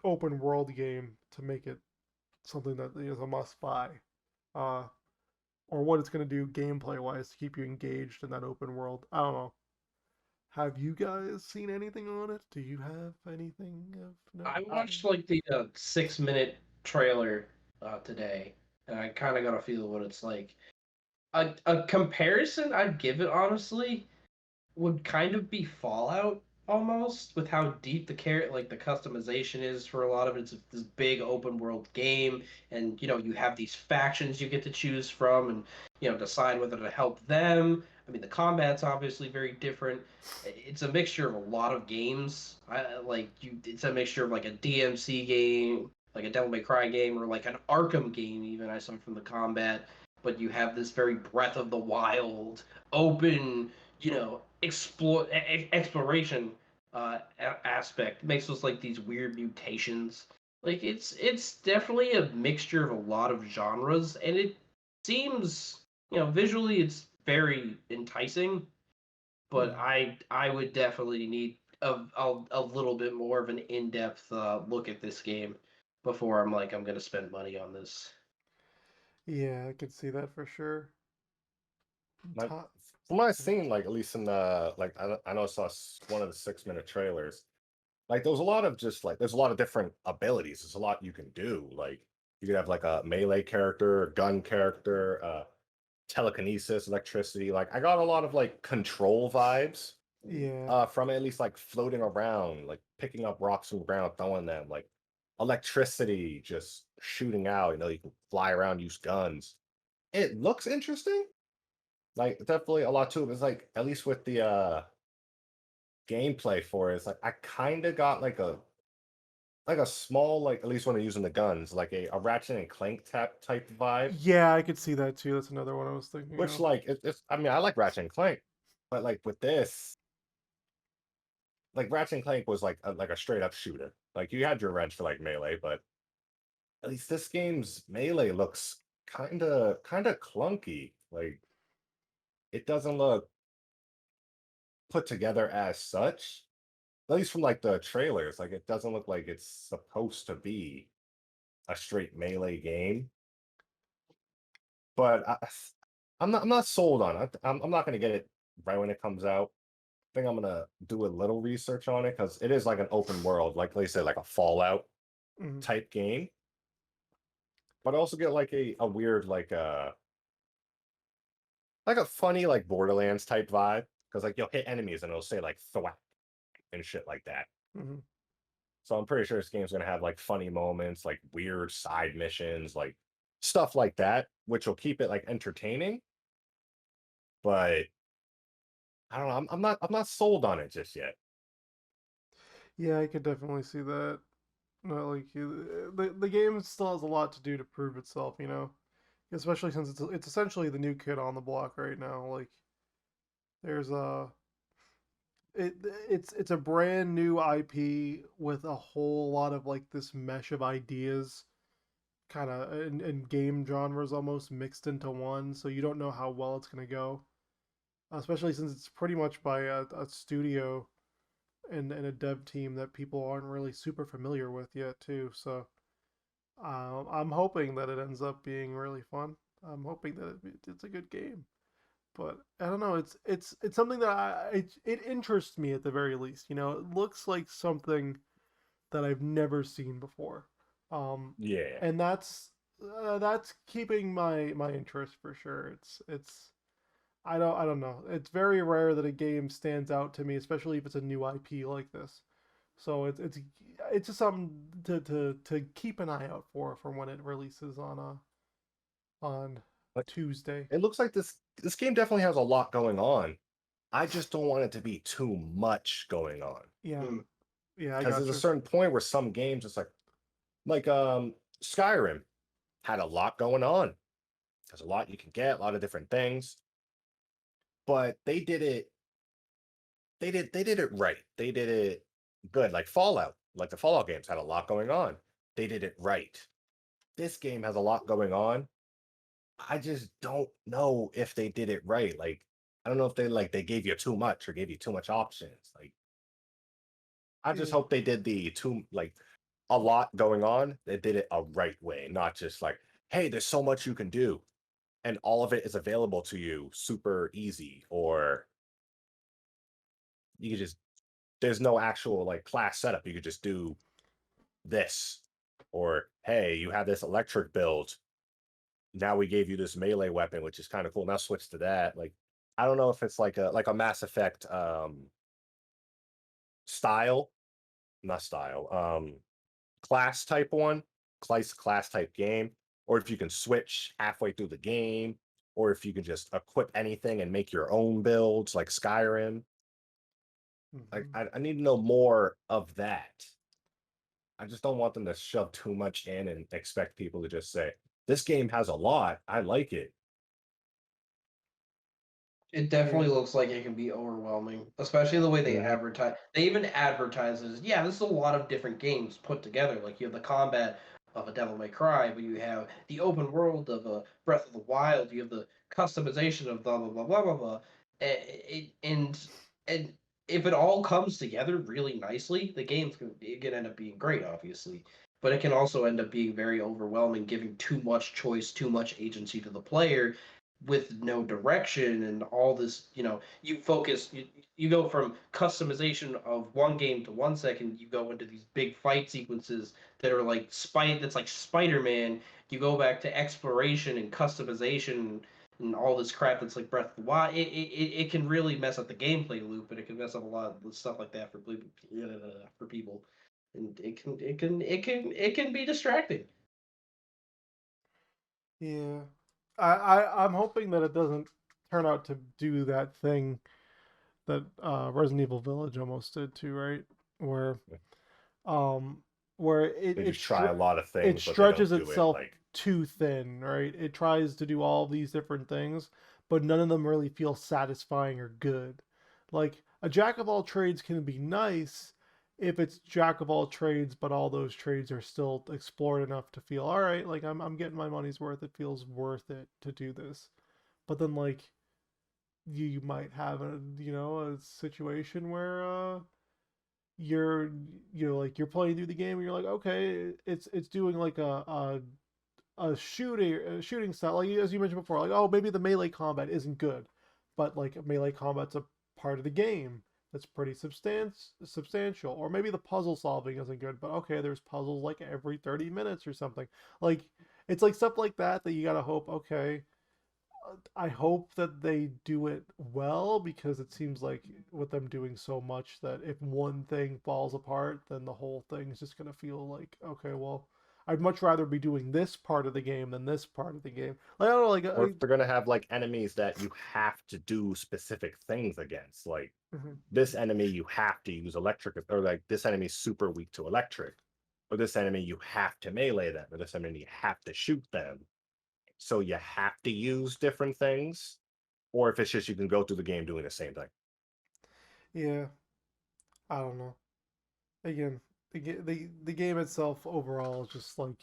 open world game to make it something that is a must buy, uh, or what it's going to do gameplay wise to keep you engaged in that open world. I don't know. Have you guys seen anything on it? Do you have anything of note? I watched like the 6 minute trailer today, and I kind of got a feel of what it's like. A comparison I'd give it honestly would kind of be Fallout almost, with how deep the like the customization is for a lot of it. It's this big open world game, and you have these factions you get to choose from, and decide whether to help them. I mean, the combat's obviously very different. It's a mixture of a lot of games. It's a mixture of like a DMC game, like a Devil May Cry game, or like an Arkham game. Even I saw from the combat, but you have this very Breath of the Wild, open, explore exploration aspect. Makes those like these weird mutations. Like it's definitely a mixture of a lot of genres, and it seems visually it's very enticing. But Mhm. I would definitely need a little bit more of an in-depth look at this game before I'm gonna spend money on this. Yeah, I could see that for sure. Like, Ta- from what I've seen, like at least in the like I know I saw one of the 6 minute trailers. Like there was a lot of just like there's a lot of different abilities. There's a lot you can do. Like you could have like a melee character, gun character, telekinesis, electricity. Like I got a lot of like control vibes yeah, from it, at least like floating around, like picking up rocks from the ground, throwing them, like electricity just shooting out. You can fly around, use guns. It looks interesting. Like definitely a lot to it. It's like at least with the gameplay for it, it's like I kind of got like a small, like at least when they're using the guns, like a Ratchet and Clank type vibe. yeah, I could see that too. That's another one I was thinking Which of. like it's I mean I like Ratchet and Clank, but like with this, like Ratchet and Clank was like a straight up shooter. Like you had your wrench for like melee, but at least this game's melee looks kind of clunky. Like it doesn't look put together as such. At least from like the trailers, like it doesn't look like it's supposed to be a straight melee game. But I'm not sold on it. I'm not gonna get it right when it comes out. I think I'm gonna do a little research on it because it is like an open world, like they said, like a Fallout Mhm. type game. But I also get like a weird like a funny like Borderlands type vibe because like you'll hit enemies and it'll say like thwack and shit like that. Mhm. So I'm pretty sure this game's gonna have like funny moments, like weird side missions, like stuff like that, which will keep it like entertaining. But I don't know. I'm not sold on it just yet. Yeah, I could definitely see that. No, like the game still has a lot to do to prove itself, especially since it's essentially the new kid on the block right now. Like there's a it it's a brand new IP with a whole lot of like this mesh of ideas, kind of and game genres almost mixed into one. So you don't know how well it's gonna go, especially since it's pretty much by a studio and a dev team that people aren't really super familiar with yet too. So I'm hoping that it ends up being really fun. I'm hoping that it's a good game. But I don't know. It's something that it interests me at the very least. It looks like something that I've never seen before, Yeah. and that's keeping my interest for sure. It's I don't know. It's very rare that a game stands out to me, especially if it's a new IP like this. So it's just something to keep an eye out for when it releases on Like Tuesday. it looks like this game definitely has a lot going on. I just don't want it to be too much going on. Yeah, Hmm. yeah, I Because got there's a you. certain point where some games it's like Skyrim had a lot going on. There's a lot you can get, a lot of different things. But they did it they did it right. They did it good. Like Fallout, like the Fallout games had a lot going on. They did it right. This game has a lot going on. I just don't know if they did it right. Like, I don't know if they gave you too much or gave you too much options. Like, I just Yeah. hope they did the too like a lot going on. They did it a right way, not just like, hey, there's so much you can do, and all of it is available to you super easy, or you could just there's no actual like class setup. You could just do this, or hey, you have this electric build. Now we gave you this melee weapon, which is kind of cool. Now switch to that. Like, I don't know if it's like a Mass Effect style, not style, class type one, class type game, or if you can switch halfway through the game, or if you can just equip anything and make your own builds like Skyrim. Like, Hmm. I need to know more of that. I just don't want them to shove too much in and expect people to just say, this game has a lot. I like it. It Yeah. definitely looks like it can be overwhelming, especially the way they Hmm. advertise. They even advertise it as, yeah, this is a lot of different games put together. Like you have the combat of a Devil May Cry, but you have the open world of a Breath of the Wild. You have the customization of blah blah blah blah blah blah. And if it all comes together really nicely, the game's it can end up being great, obviously. But it can also end up being very overwhelming, giving too much choice, too much agency to the player, with no direction and all this, you go from customization of one game to 1 second, you go into these big fight sequences that are like that's like Spider-Man. You go back to exploration and customization and all this crap that's like Breath of the Wild. It can really mess up the gameplay loop, and it can mess up a lot of stuff like that for people, and it can be distracting. Yeah. I'm hoping that it doesn't turn out to do that thing that Resident Evil Village almost did too, right? Where um where They just try a lot of it things, but they stretches don't do it itself like, too thin, right? It tries to do all these different things, but none of them really feel satisfying or good. Like a jack of all trades can be nice if it's jack of all trades, but all those trades are still explored enough to feel all right. Like I'm getting my money's worth. It feels worth it to do this. But then like you might have a situation where you're like you're playing through the game and you're like, okay, it's doing like a shooting style, like as you mentioned before, like, oh, maybe the melee combat isn't good, but like melee combat's a part of the game that's pretty substantial. Or maybe the puzzle solving isn't good, but okay, there's puzzles like every 30 minutes or something. Like it's like stuff like that you gotta hope, okay, I hope that they do it well, because it seems like with them doing so much that if one thing falls apart, then the whole thing is just gonna feel like, okay, well, I'd much rather be doing this part of the game than this part of the game. Like I don't know, like or if they're gonna have like enemies that you have to do specific things against, like mhm. this enemy you have to use electric, or like this enemy's super weak to electric, or this enemy you have to melee them, or this enemy you have to shoot them. So you have to use different things, or if it's just you can go through the game doing the same thing. Yeah, I don't know. Again, the game itself overall is just like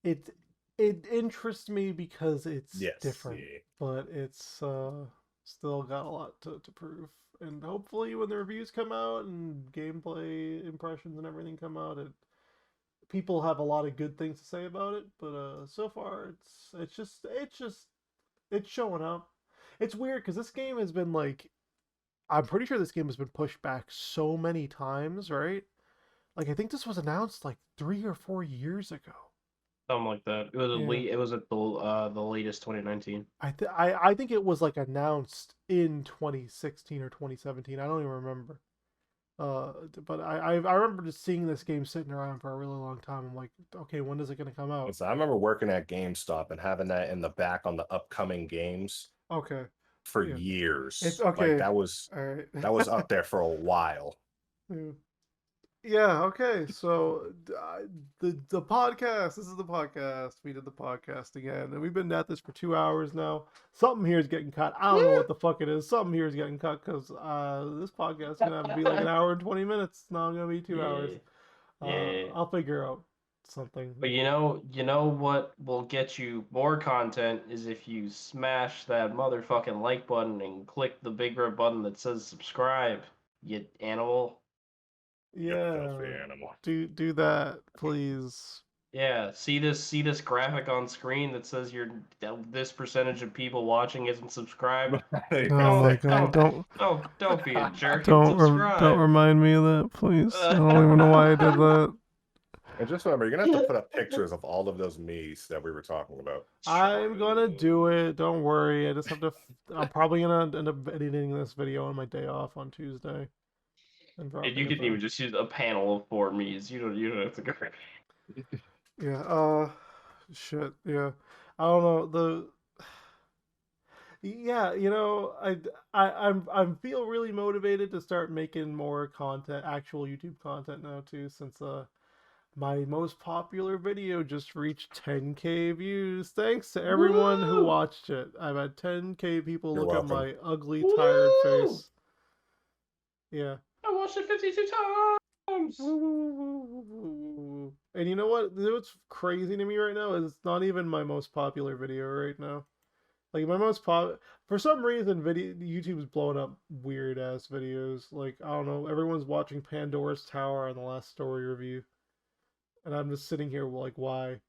it it interests me because it's Yes, different, yeah. but it's still got a lot to prove. And hopefully, when the reviews come out and gameplay impressions and everything come out, people have a lot of good things to say about it. But so far, it's showing up. It's weird because this game has been like, I'm pretty sure this game has been pushed back so many times, right? Like I think this was announced like 3 or 4 years ago. Something like that. It was Yeah. It was at the latest 2019. I think it was like announced in 2016 or 2017. I don't even remember. But I remember just seeing this game sitting around for a really long time. I'm like, okay, when is it gonna come out? And so I remember working at GameStop and having that in the back on the upcoming games Okay, for yeah, it's years. Like okay. that was All right. that was up there for a while. Yeah. Yeah, okay. So the podcast. This is the podcast. We did the podcast again, and we've been at this for 2 hours now. Something here is getting cut. I don't know what the fuck it is. Something here is getting cut because this podcast is gonna have to be like an hour and 20 minutes. It's not gonna be 2 hours. Yeah. I'll figure out something. But you know what will get you more content is if you smash that motherfucking like button and click the big red button that says subscribe, you animal. Yeah, filthy animal. do that, please. Yeah, see this graphic on screen that says this percentage of people watching isn't subscribed. Oh my god! Don't be a jerk and Don't subscribe. remind me of that, please. I don't even know why I did that. And just remember, you're gonna have to put up pictures of all of those me's that we were talking about. I'm gonna do it. Don't worry. I just have to. I'm probably gonna end up editing this video on my day off on Tuesday. And And you can even just use a panel of 4 me's. You don't have to go. Yeah. Shit. Yeah. I don't know Yeah. I feel really motivated to start making more content, actual YouTube content now too, since my most popular video just reached 10K views. Thanks to everyone who watched it. I've had 10K people look at my ugly, tired face. Yeah. I watched it 52 times. And you know what? What's crazy to me right now is it's not even my most popular video right now. Like my most for some reason, YouTube's blowing up weird ass videos. Like I don't know, everyone's watching Pandora's Tower on the last story review. And I'm just sitting here like, why?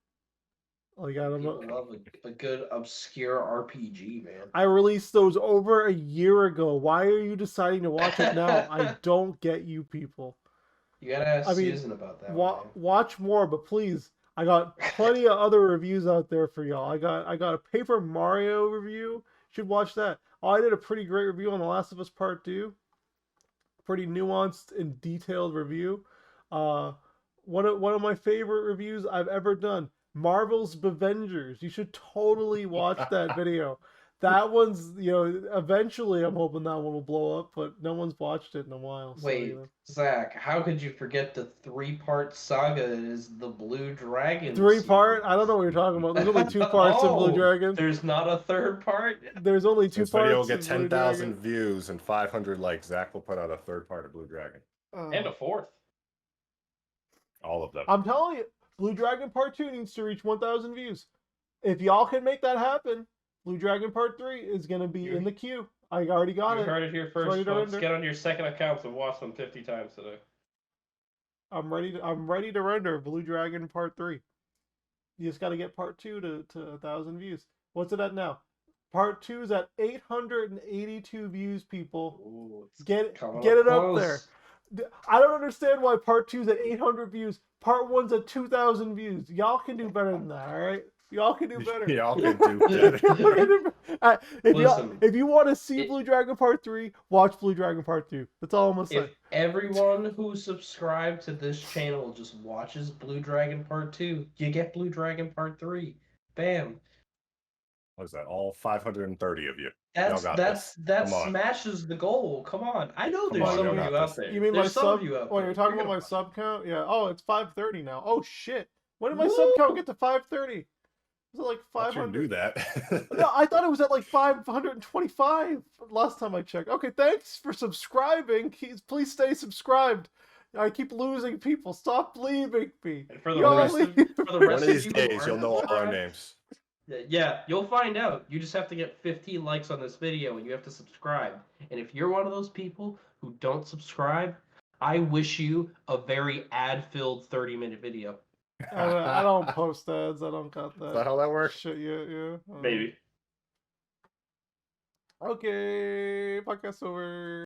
Like, I don't know. People love a good obscure RPG, man. I released those over a year ago. Why are you deciding to watch it now? I don't get you people. You gotta ask Susan about that. Watch more, but please. I got plenty of other reviews out there for y'all. I got a Paper Mario review. You should watch that. Oh, I did a pretty great review on The Last of Us Part 2. Pretty nuanced and detailed review. One of my favorite reviews I've ever done. Marvel's Bevengers. You should totally watch that video. That one's, eventually I'm hoping that one will blow up, but no one's watched it in a while. Wait, Zach, how could you forget the 3-part saga is the Blue Dragon? 3-part? I don't know what you're talking about. There's only 2 parts in Blue Dragon. There's not a 3rd part? There's only 2 this parts. This video will get 10,000 views and 500 likes. Zach will put out a 3rd part of Blue Dragon. And a 4th. All of them. I'm telling you, Blue Dragon Part 2 needs to reach 1,000 views. If y'all can make that happen, Blue Dragon Part 3 is going to be in the queue. I already got it. You heard it here first, folks. Get on your second accounts and watch them 50 times today. I'm ready to render Blue Dragon Part 3. You just got to get Part 2 to 1,000 views. What's it at now? Part 2 is at 882 views, people. Ooh, get it up there. I don't understand why Part 2's at 800 views. Part 1's at 2,000 views. Y'all can do better than that, all right? Y'all can do better. Y'all can do better. If you want to see Blue Dragon Part 3, watch Blue Dragon Part 2. That's all I'm going to say. If everyone who subscribed to this channel just watches Blue Dragon Part 2, you get Blue Dragon Part 3. Bam. What is that? All 530 of you. That smashes the goal. Come on. I know there's some of you out there. You mean my sub? Oh, you're talking about my sub count? Yeah. Oh, it's 530 now. Oh shit. When did my sub count get to 530? Was it like 500? Do that. No, I thought it was at like 525 last time I checked. Okay, thanks for subscribing. Please stay subscribed. I keep losing people. Stop leaving me. And for the rest one of these days, you'll know all our names. Yeah, you'll find out. You just have to get 15 likes on this video and you have to subscribe. And if you're one of those people who don't subscribe, I wish you a very ad-filled 30-minute video. I don't post ads. I don't got that. Is that how that works? Shit, yeah. Maybe. Okay, podcast over.